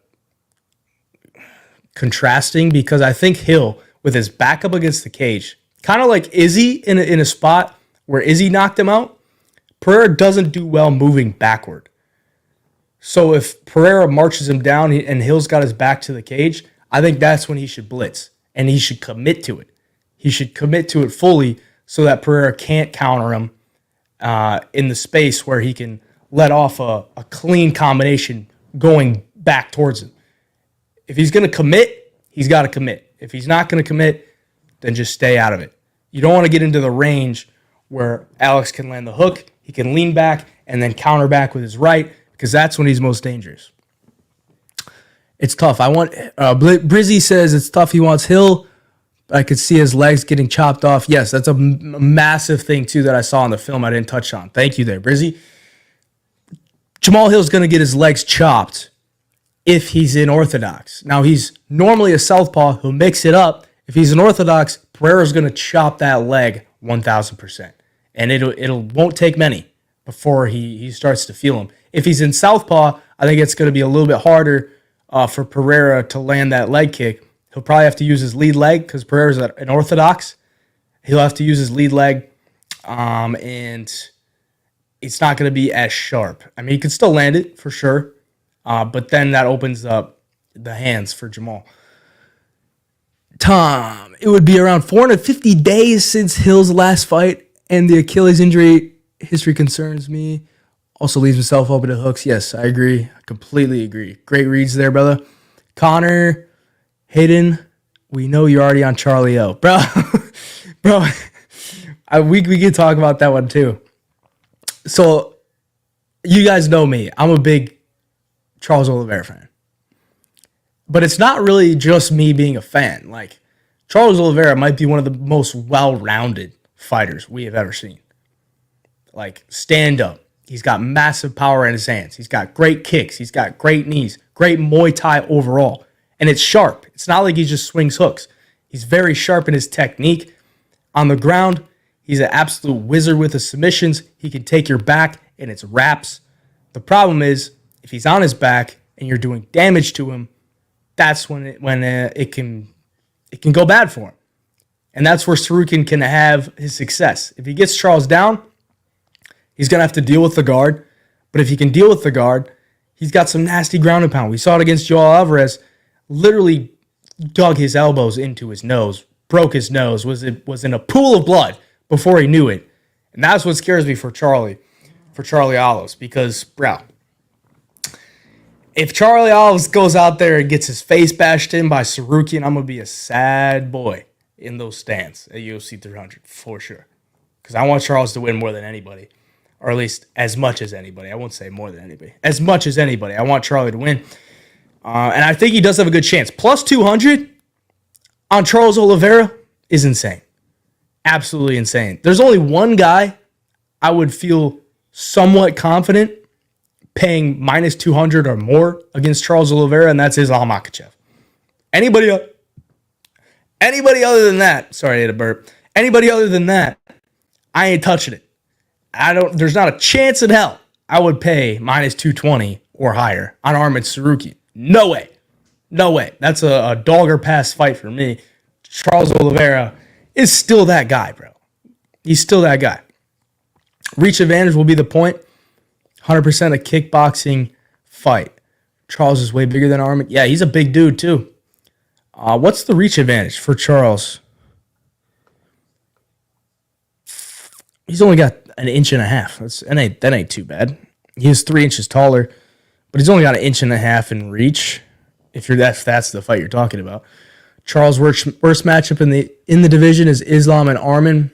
contrasting because I think Hill, with his back up against the cage, kind of like Izzy in a spot where Izzy knocked him out, Pereira doesn't do well moving backward. So if Pereira marches him down and Hill's got his back to the cage, I think that's when he should blitz and he should commit to it. He should commit to it fully so that Pereira can't counter him in the space where he can let off a clean combination going back towards him. If he's going to commit, he's got to commit. If he's not going to commit, then just stay out of it. You don't want to get into the range where Alex can land the hook, he can lean back, and then counter back with his right, because that's when he's most dangerous. It's tough. Brizzy says it's tough. He wants Hill. I could see his legs getting chopped off. Yes, that's a massive thing, too, that I saw in the film I didn't touch on. Thank you there, Brizzy. Jamal Hill's going to get his legs chopped if he's in orthodox. Now, he's normally a southpaw. He'll mix it up. If he's an orthodox, Pereira's going to chop that leg 1,000%. And it won't take many before he starts to feel him. If he's in southpaw, I think it's going to be a little bit harder for Pereira to land that leg kick. He'll probably have to use his lead leg because Pereira's an orthodox. He'll have to use his lead leg, and it's not going to be as sharp. I mean, he can still land it for sure, but then that opens up the hands for Jamal. Tom, it would be around 450 days since Hill's last fight, and the Achilles injury history concerns me. Also leaves himself open to hooks. Yes, I agree. I completely agree. Great reads there, brother. Connor, Hayden, we know you're already on Charlie O. Bro, we can talk about that one too. So, you guys know me. I'm a big Charles Oliveira fan. But it's not really just me being a fan. Like, Charles Oliveira might be one of the most well-rounded fighters we have ever seen. Like, stand up. He's got massive power in his hands. He's got great kicks. He's got great knees. Great Muay Thai overall. And it's sharp. It's not like he just swings hooks. He's very sharp in his technique. On the ground, he's an absolute wizard with his submissions. He can take your back, and it's wraps. The problem is, if he's on his back and you're doing damage to him, that's when it can go bad for him. And that's where Sarukin can have his success. If he gets Charles down, he's going to have to deal with the guard. But if he can deal with the guard, he's got some nasty ground and pound. We saw it against Joel Alvarez. Literally dug his elbows into his nose, broke his nose, was in a pool of blood before he knew it. And that's what scares me for Charlie. for Charlie Olives because, bro, if Charlie Olives goes out there and gets his face bashed in by Sarukian, I'm going to be a sad boy in those stands at UFC 300 for sure. Because I want Charles to win more than anybody, or at least as much as anybody. I won't say more than anybody. As much as anybody. I want Charlie to win. And I think he does have a good chance. Plus 200 on Charles Oliveira is insane. Absolutely insane. There's only one guy I would feel somewhat confident paying minus 200 or more against Charles Oliveira, and that's Islam Makhachev. Anybody other than that, sorry, I had a burp. Anybody other than that, I ain't touching it. There's not a chance in hell I would pay minus 220 or higher on Arman Tsarukyan. No way. No way. That's a dog or pass fight for me. Charles Oliveira is still that guy, bro. He's still that guy. Reach advantage will be the point. 100% a kickboxing fight. Charles is way bigger than Arman. Yeah, he's a big dude too. What's the reach advantage for Charles? He's only got an inch and a half. That ain't too bad. He is 3 inches taller, but he's only got an inch and a half in reach. If that's the fight you're talking about. Charles' worst matchup in the division is Islam and Arman.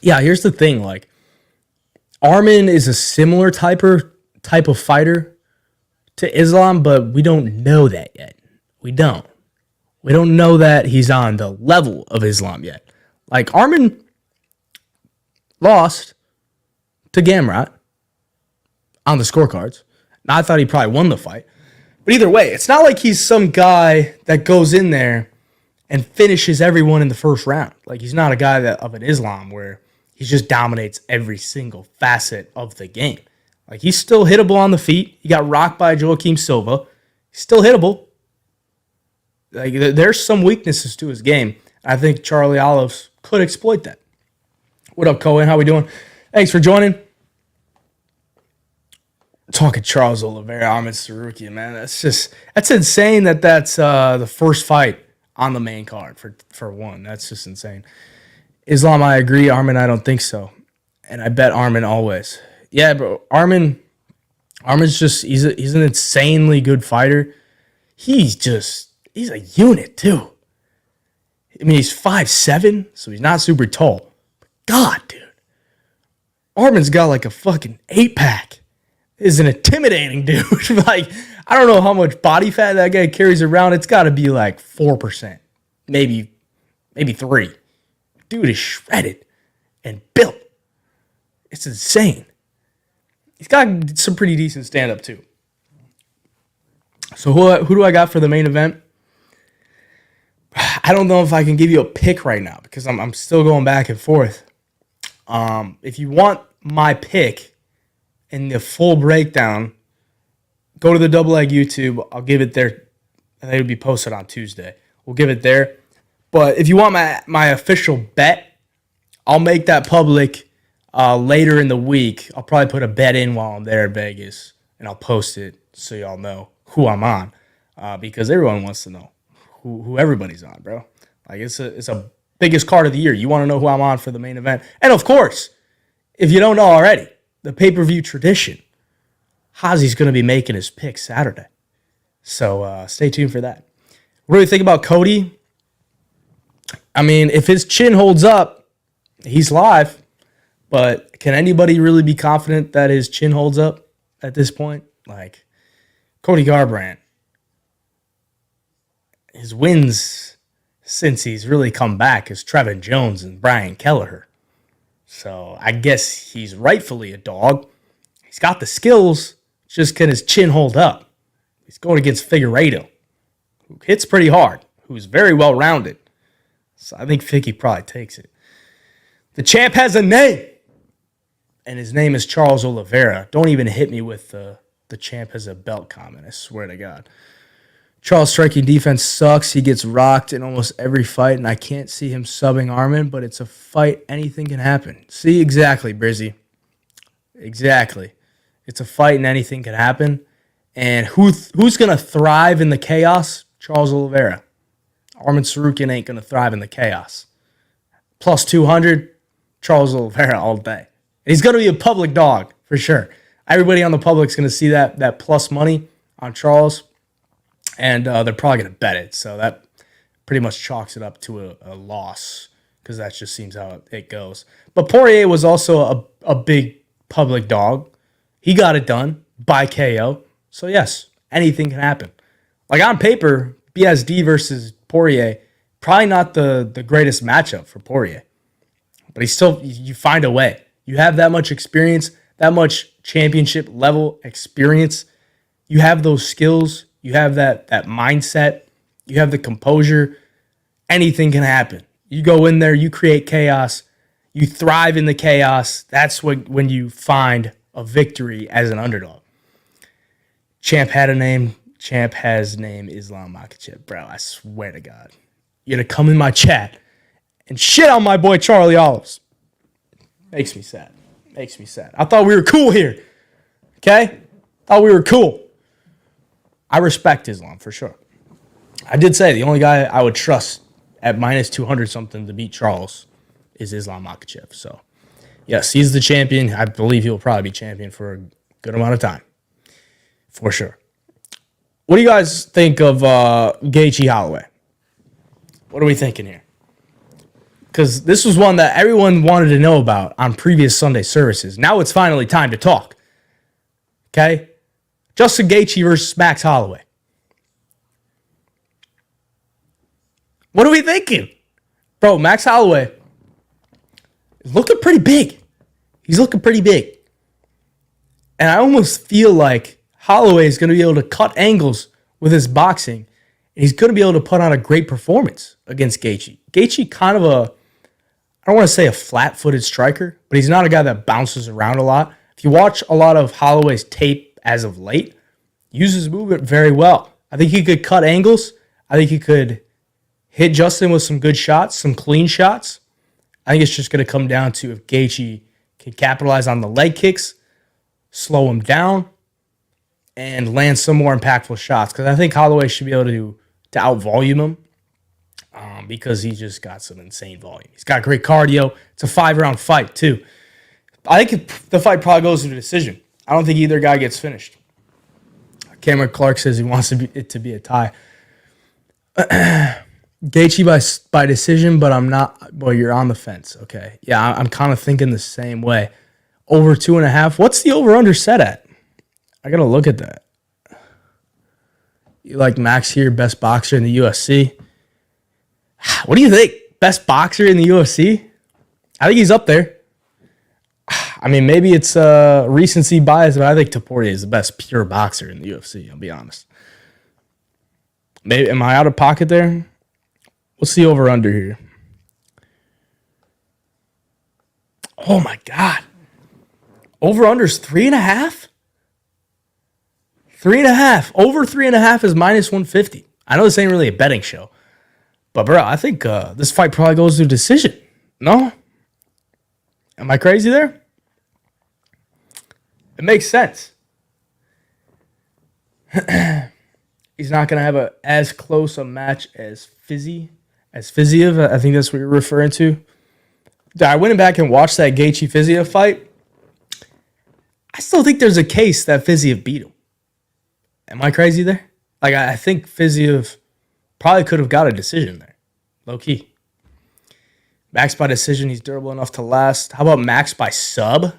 Yeah, here's the thing. Like, Arman is a similar type of fighter to Islam, but we don't know that yet. We don't know that he's on the level of Islam yet. Like, Arman lost to Gamrot on the scorecards. Now, I thought he probably won the fight. But either way, it's not like he's some guy that goes in there and finishes everyone in the first round. Like, he's not a guy of an Islam where he just dominates every single facet of the game. Like, he's still hittable on the feet. He got rocked by Joaquim Silva. He's still hittable. Like, there's some weaknesses to his game. I think Charlie Olives could exploit that. What up, Cohen? How we doing? Thanks for joining. Talking Charles Oliveira, Arman Tsarukyan, man. That's insane that's the first fight on the main card for one. That's just insane. Islam, I agree. Arman, I don't think so. And I bet Arman always. Yeah, bro. Arman's just, he's an insanely good fighter. He's a unit, too. I mean, he's 5'7", so he's not super tall. God, dude. Arman's got like a fucking 8-pack. Is an intimidating dude. Like, I don't know how much body fat that guy carries around. It's got to be like 4%, maybe 3%. Dude is shredded and built. It's insane. He's got some pretty decent stand-up too. So who do I got for the main event? I don't know if I can give you a pick right now because I'm still going back and forth. If you want my pick and the full breakdown, go to the Double Leg YouTube. I'll give it there. I think it'll be posted on Tuesday. We'll give it there. But if you want my official bet, I'll make that public later in the week. I'll probably put a bet in while I'm there in Vegas, and I'll post it so y'all know who I'm on because everyone wants to know who everybody's on, bro. Like, it's a biggest card of the year. You want to know who I'm on for the main event. And, of course, if you don't know already, the pay-per-view tradition, Hazi's going to be making his pick Saturday. So stay tuned for that. What do you think about Cody? I mean, if his chin holds up, he's live. But can anybody really be confident that his chin holds up at this point? Like, Cody Garbrandt, his wins since he's really come back is Trevin Jones and Brian Kelleher. So I guess he's rightfully a dog. He's got the skills. Just can his chin hold up? He's going against Figueiredo, who hits pretty hard, who's very well-rounded. So I think Figgy probably takes it. The champ has a name, and his name is Charles Oliveira. Don't even hit me with the champ has a belt comment, I swear to God. Charles' striking defense sucks. He gets rocked in almost every fight, and I can't see him subbing Arman, but it's a fight. Anything can happen. See, exactly, Brizzy. Exactly. It's a fight, and anything can happen. And who's going to thrive in the chaos? Charles Oliveira. Arman Tsarukyan ain't going to thrive in the chaos. Plus 200, Charles Oliveira all day. And he's going to be a public dog for sure. Everybody on the public's going to see that plus money on Charles, and they're probably going to bet it. So that pretty much chalks it up to a loss, because that just seems how it goes. But Poirier was also a big public dog. He got it done by KO. So yes, anything can happen. Like on paper, BSD versus Poirier, probably not the greatest matchup for Poirier. But you find a way. You have that much experience, that much championship level experience. You have those skills. You have that mindset. You have the composure. Anything can happen. You go in there, you create chaos. You thrive in the chaos. That's when you find a victory as an underdog. Champ had a name. Champ has name Islam Makhachev. Bro, I swear to God. You're going to come in my chat and shit on my boy Charlie Olives. Makes me sad. Makes me sad. I thought we were cool here. Okay? Thought we were cool. I respect Islam for sure. I did say the only guy I would trust at minus 200 something to beat Charles is Islam Makhachev. So, yes, he's the champion. I believe he'll probably be champion for a good amount of time. For sure. What do you guys think of Gaethje Holloway? What are we thinking here? Because this was one that everyone wanted to know about on previous Sunday services. Now it's finally time to talk. Okay? Justin Gaethje versus Max Holloway. What are we thinking? Bro, Max Holloway is looking pretty big. He's looking pretty big. And I almost feel like Holloway is going to be able to cut angles with his boxing, and he's going to be able to put on a great performance against Gaethje. Gaethje kind of I don't want to say a flat-footed striker, but he's not a guy that bounces around a lot. If you watch a lot of Holloway's tape as of late, he uses movement very well. I think he could cut angles. I think he could hit Justin with some good shots, some clean shots. I think it's just going to come down to if Gaethje can capitalize on the leg kicks, slow him down, and land some more impactful shots. Because I think Holloway should be able to out-volume him because he just got some insane volume. He's got great cardio. It's a 5-round fight, too. I think the fight probably goes to a decision. I don't think either guy gets finished. Cameron Clark says he wants it to be a tie. Gaethje by decision, but I'm not. Well, you're on the fence. Okay. Yeah, I'm kind of thinking the same way. Over 2.5. What's the over-under set at? I got to look at that. You like Max here, best boxer in the UFC? What do you think? Best boxer in the UFC? I think he's up there. I mean, maybe it's recency bias, but I think Poirier is the best pure boxer in the UFC, I'll be honest. Maybe, am I out of pocket there? What's the over-under here? Oh, my God. Over-under's 3.5? 3.5. Over 3.5 is minus 150. I know this ain't really a betting show. But, bro, I think this fight probably goes to a decision. No? Am I crazy there? It makes sense. He's not going to have as close a match as Fiziev. I think that's what you're referring to. I went back and watched that Gaethje Fiziev fight. I still think there's a case that Fiziev beat him. Am I crazy there? Like, I think Fiziev probably could have got a decision there. Low key. Max by decision, he's durable enough to last. How about Max by sub?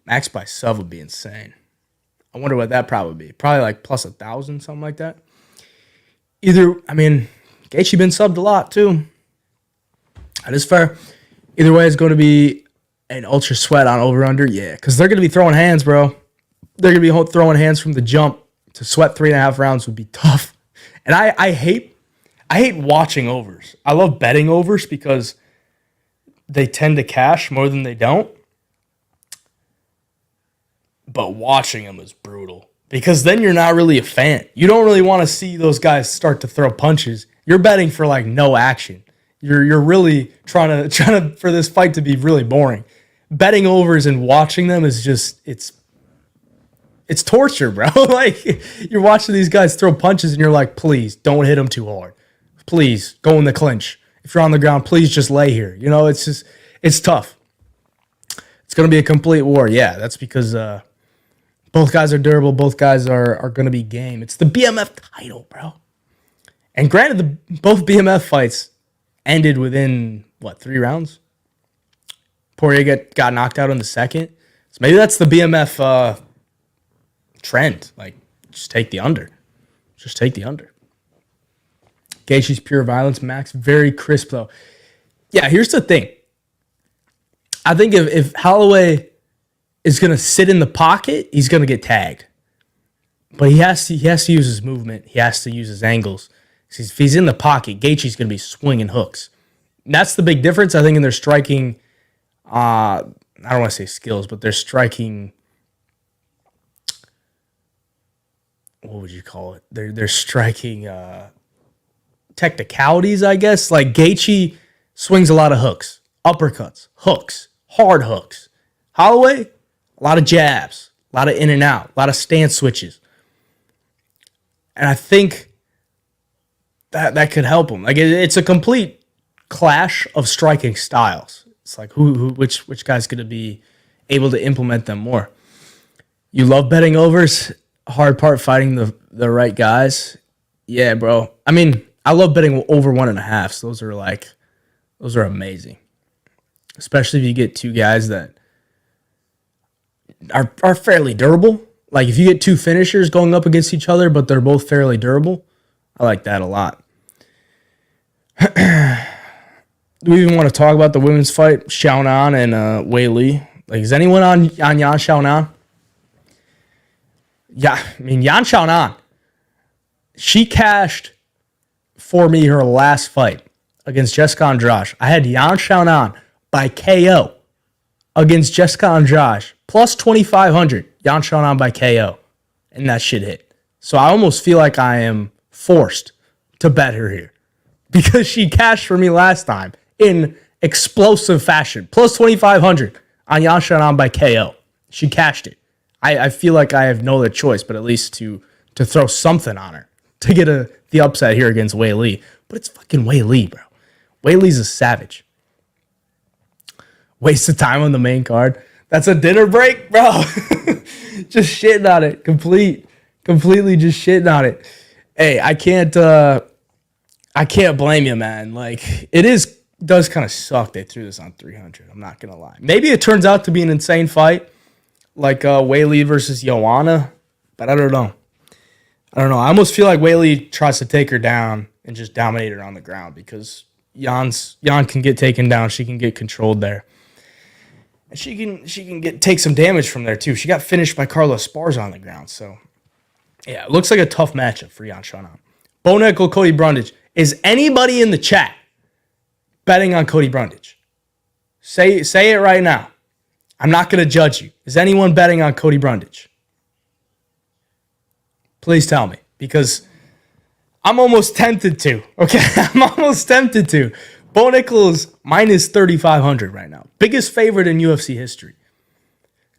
Max by sub would be insane. I wonder what that probably would be. Probably like plus 1,000, something like that. Gaethje been subbed a lot too. That is fair. Either way, it's going to be an ultra sweat on over-under. Yeah, because they're going to be throwing hands, bro. They're going to be throwing hands from the jump. To sweat 3.5 rounds would be tough. And I hate watching overs. I love betting overs because they tend to cash more than they don't. But watching them is brutal because then you're not really a fan. You don't really want to see those guys start to throw punches. You're betting for like no action. You're really trying to for this fight to be really boring. Betting overs and watching them is just it's torture, bro. Like you're watching these guys throw punches and you're like, please don't hit them too hard. Please go in the clinch. If you're on the ground, please just lay here. You know, it's tough. It's going to be a complete war. Yeah, that's because both guys are durable. Both guys are going to be game. It's the BMF title, bro. And granted, both BMF fights ended within, 3 rounds? Poirier got knocked out in the second. So maybe that's the BMF trend. Like, just take the under. Just take the under. Gaethje's pure violence, Max. Very crisp, though. Yeah, here's the thing. I think if Holloway is going to sit in the pocket, he's going to get tagged. But he has to use his movement. He has to use his angles. If he's in the pocket, Gaethje's going to be swinging hooks. And that's the big difference, I think, in their striking. I don't want to say skills, but their striking. What would you call it? They're striking technicalities, I guess. Like Gaethje swings a lot of hooks, uppercuts, hooks, hard hooks. Holloway, a lot of jabs, a lot of in and out, a lot of stance switches. And I think that could help him. Like it's a complete clash of striking styles. It's like which guy's going to be able to implement them more. You love betting overs. Hard part fighting the right guys. Yeah, bro. I mean, I love betting over 1.5. So those are amazing. Especially if you get two guys that are fairly durable. Like if you get two finishers going up against each other, but they're both fairly durable, I like that a lot. Do we even want to talk about the women's fight, Xiaonan and Wei Li? Like, is anyone on Yan Xiaonan? Yeah, I mean, Yan Xiaonan, she cashed for me her last fight against Jessica Andrade. I had Yan Xiaonan by KO against Jessica Andrade, plus 2,500, Yan Xiaonan by KO, and that shit hit. So I almost feel like I am forced to bet her here because she cashed for me last time in explosive fashion, plus 2,500 on Yan Xiaonan by KO. She cashed it. I feel like I have no other choice but at least to throw something on her to get the upset here against Wei Li. But it's fucking Wei Li, bro. Wei Li's a savage. Waste of time on the main card. That's a dinner break, bro. Just shitting on it. Completely just shitting on it. Hey, I can't blame you, man. Like, does kind of suck they threw this on 300. I'm not going to lie. Maybe it turns out to be an insane fight, like Wei Li versus Joanna, but I don't know. I almost feel like Wei Li tries to take her down and just dominate her on the ground because Yan can get taken down. She can get controlled there. And she can take some damage from there, too. She got finished by Carlos Esparza on the ground. So, yeah, it looks like a tough matchup for Yan Xiaonan. Bo Nickal, Cody Brundage. Is anybody in the chat betting on Cody Brundage? Say it right now. I'm not going to judge you. Is anyone betting on Cody Brundage? Please tell me, because I'm almost tempted to. Okay, I'm almost tempted to. Bo Nickal is minus 3,500 right now. Biggest favorite in UFC history.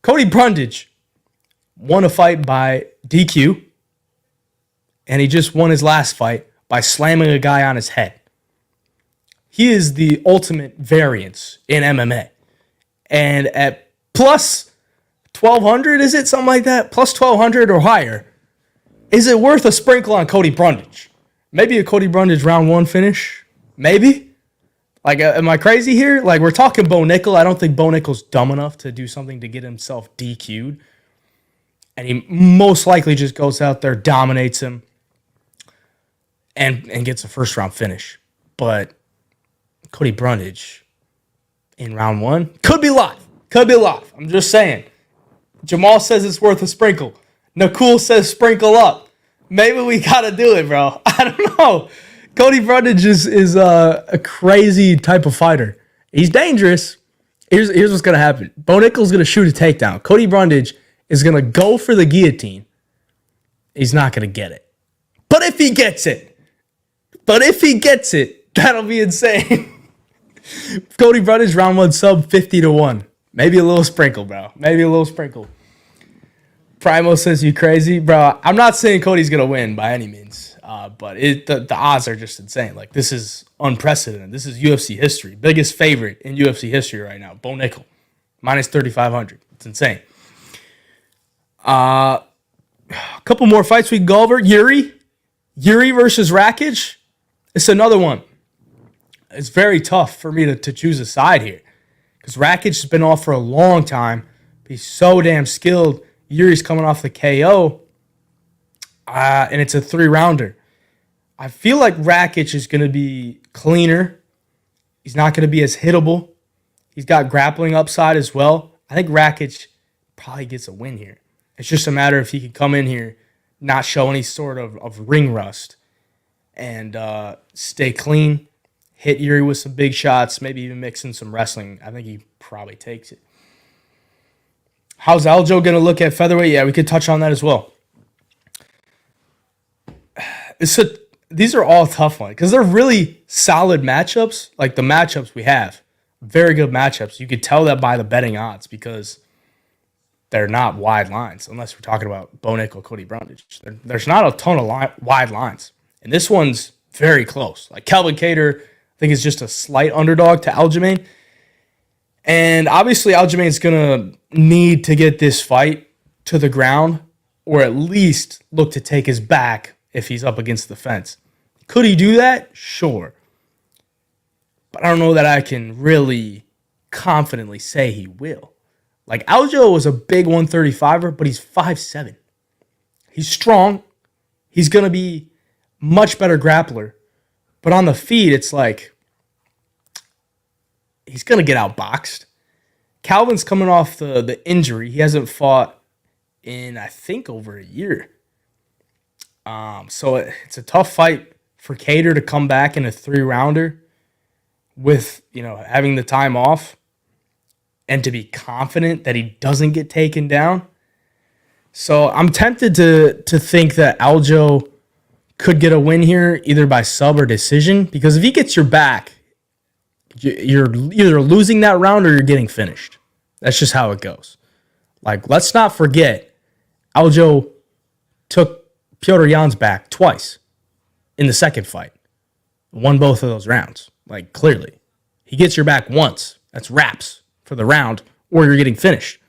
Cody Brundage won a fight by DQ, and he just won his last fight by slamming a guy on his head. He is the ultimate variance in MMA. And at plus 1,200, is it? Something like that? Plus 1,200 or higher. Is it worth a sprinkle on Cody Brundage? Maybe a Cody Brundage round 1 finish? Maybe? Like, am I crazy here? Like, we're talking Bo Nickal. I don't think Bo Nickal's dumb enough to do something to get himself DQ'd. And he most likely just goes out there, dominates him, and gets a first round finish. But Cody Brundage in round 1 could be live. I'm just saying. Jamal says it's worth a sprinkle. Nickal says sprinkle up. Maybe we gotta do it, bro. I don't know. Cody Brundage is a crazy type of fighter. He's dangerous. Here's what's gonna happen. Bo Nickal's gonna shoot a takedown. Cody Brundage is gonna go for the guillotine. He's not gonna get it. But if he gets it, that'll be insane. Cody Brundage round 1 sub 50-1. Maybe a little sprinkle, bro. Primo says you crazy, bro. I'm not saying Cody's gonna win by any means, but the odds are just insane. Like, this is unprecedented. This is UFC history. Biggest favorite in UFC history right now. Bo Nickal, minus 3,500. It's insane. A couple more fights we can go over. Yuri versus Rakic. It's another one. It's very tough for me to choose a side here because Rakic has been off for a long time. He's so damn skilled. Yuri's coming off the KO, and it's a 3-rounder. I feel like Rakic is going to be cleaner. He's not going to be as hittable. He's got grappling upside as well. I think Rakic probably gets a win here. It's just a matter if he can come in here, not show any sort of ring rust, and stay clean, hit Yuri with some big shots, maybe even mix in some wrestling. I think he probably takes it. How's Aljo going to look at featherweight? Yeah, we could touch on that as well. These are all tough ones because they're really solid matchups. Like the matchups we have, very good matchups. You could tell that by the betting odds because they're not wide lines unless we're talking about Bo Nickal, Cody Brundage. There's not a ton of wide lines. And this one's very close. Like Calvin Kattar, I think, is just a slight underdog to Aljamain. And obviously Aljamain's going to need to get this fight to the ground or at least look to take his back if he's up against the fence. Could he do that? Sure. But I don't know that I can really confidently say he will. Like, Aljo was a big 135er, but he's 5'7". He's strong. He's going to be much better grappler. But on the feet, it's like he's going to get outboxed. Calvin's coming off the injury. He hasn't fought in, I think, over a year. So it's a tough fight for Kattar to come back in a 3-rounder with, having the time off and to be confident that he doesn't get taken down. So I'm tempted to think that Aljo could get a win here either by sub or decision because if he gets your back, you're either losing that round or you're getting finished. That's just how it goes. Like, let's not forget, Aljo took Petr Yan's back twice in the second fight. Won both of those rounds. Like, clearly. He gets your back once. That's wraps for the round, or you're getting finished.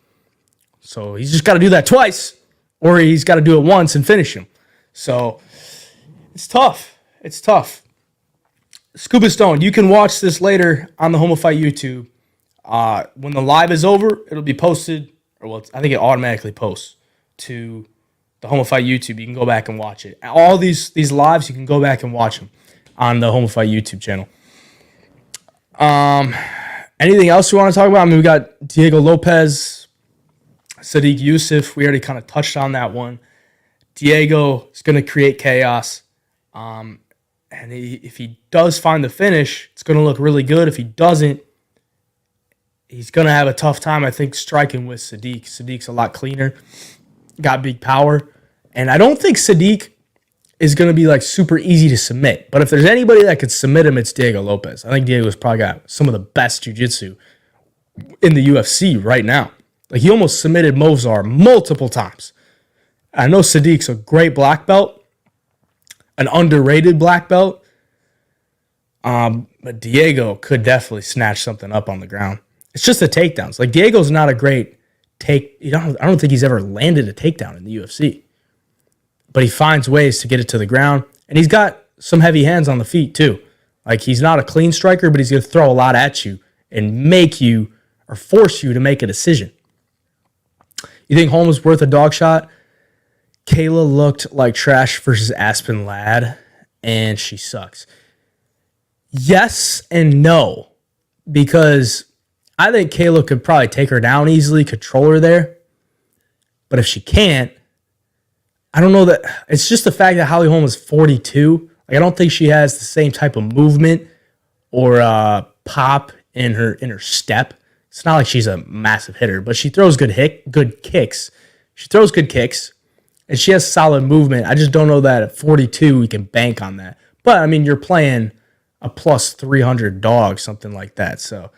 So he's just got to do that twice, or he's got to do it once and finish him. So it's tough. It's tough. Scuba Stone, you can watch this later on the Homo Fight YouTube. When the live is over, it'll be posted, I think it automatically posts to the Homo Fight YouTube. You can go back and watch it. All these lives, you can go back and watch them on the Homo Fight YouTube channel. Anything else you want to talk about? I mean, we got Diego Lopez, Sadiq Youssef. We already kind of touched on that one. Diego is going to create chaos. And if he does find the finish, it's going to look really good. If he doesn't, he's going to have a tough time, I think, striking with Sadiq. Sadiq's a lot cleaner, got big power. And I don't think Sadiq is going to be like super easy to submit. But if there's anybody that could submit him, it's Diego Lopez. I think Diego's probably got some of the best jiu-jitsu in the UFC right now. Like, he almost submitted Movsar multiple times. I know Sadiq's a great black belt, an underrated black belt. But Diego could definitely snatch something up on the ground. It's just the takedowns. Like, Diego's not a great take. I don't think he's ever landed a takedown in the UFC. But he finds ways to get it to the ground. And he's got some heavy hands on the feet, too. Like, he's not a clean striker, but he's going to throw a lot at you and make you or force you to make a decision. You think Holm is worth a dog shot? Kayla looked like trash versus Aspen Ladd, and she sucks. Yes and no, because I think Kayla could probably take her down easily, control her there. But if she can't, I don't know that. It's just the fact that Holly Holm is 42. Like, I don't think she has the same type of movement or pop in her step. It's not like she's a massive hitter, but she throws good kicks. She throws good kicks, and she has solid movement. I just don't know that at 42 we can bank on that. But, I mean, you're playing a plus 300 dog, something like that. So,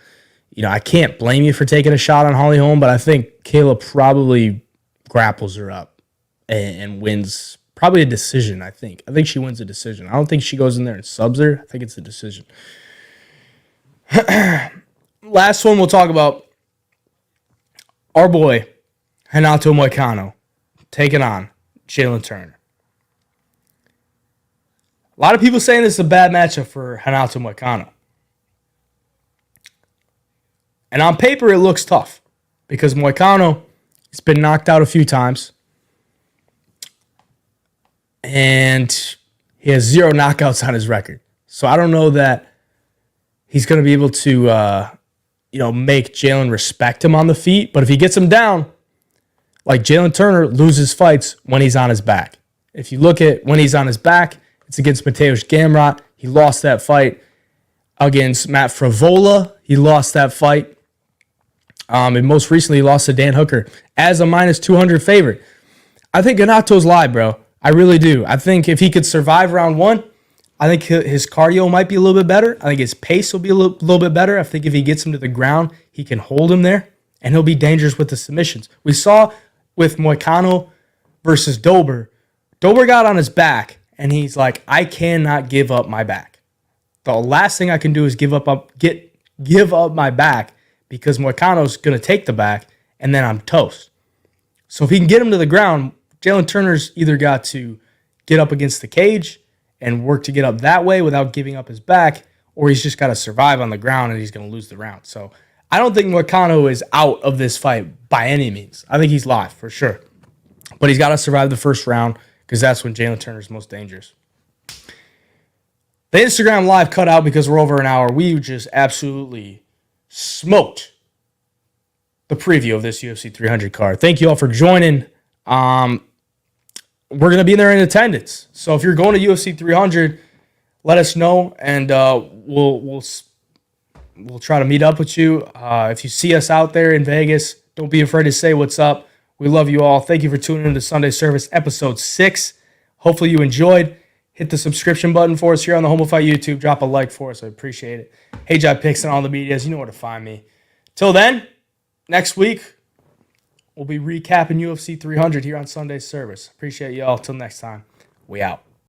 I can't blame you for taking a shot on Holly Holm, but I think Kayla probably grapples her up and wins probably a decision, I think. I think she wins a decision. I don't think she goes in there and subs her. I think it's a decision. Last one we'll talk about. our boy, Renato Moicano, taking on Jalen Turner. A lot of people saying this is a bad matchup for Renato Moicano. And on paper, it looks tough because Moicano has been knocked out a few times. And he has 0 knockouts on his record. So I don't know that he's going to be able to, make Jalen respect him on the feet. But if he gets him down, like Jalen Turner loses fights when he's on his back. If you look at when he's on his back, it's against Mateusz Gamrot. He lost that fight against Matt Frivola. He lost that fight. And most recently, he lost to Dan Hooker as a minus 200 favorite. I think Ganato's live, bro. I really do. I think if he could survive round 1, I think his cardio might be a little bit better. I think his pace will be a little bit better. I think if he gets him to the ground, he can hold him there, and he'll be dangerous with the submissions. We saw with Moicano versus Dober. Dober got on his back, and he's like, I cannot give up my back. The last thing I can do is give up my back because Moicano's going to take the back, and then I'm toast. So if he can get him to the ground, Jalen Turner's either got to get up against the cage and work to get up that way without giving up his back, or he's just got to survive on the ground and he's going to lose the round. So I don't think Moicano is out of this fight by any means. I think he's live for sure. But he's got to survive the first round because that's when Jalen Turner's most dangerous. The Instagram live cut out because we're over an hour. We just absolutely smoked the preview of this UFC 300 card. Thank you all for joining. We're going to be there in attendance. So if you're going to UFC 300, let us know, and we'll try to meet up with you. If you see us out there in Vegas, don't be afraid to say what's up. We love you all. Thank you for tuning in to Sunday Service, episode 6. Hopefully you enjoyed. Hit the subscription button for us here on the Home of Fight YouTube. Drop a like for us. I appreciate it. Hayjivepicks and all the medias. You know where to find me. Till then, next week, we'll be recapping UFC 300 here on Sunday Service. Appreciate y'all. Till next time, we out.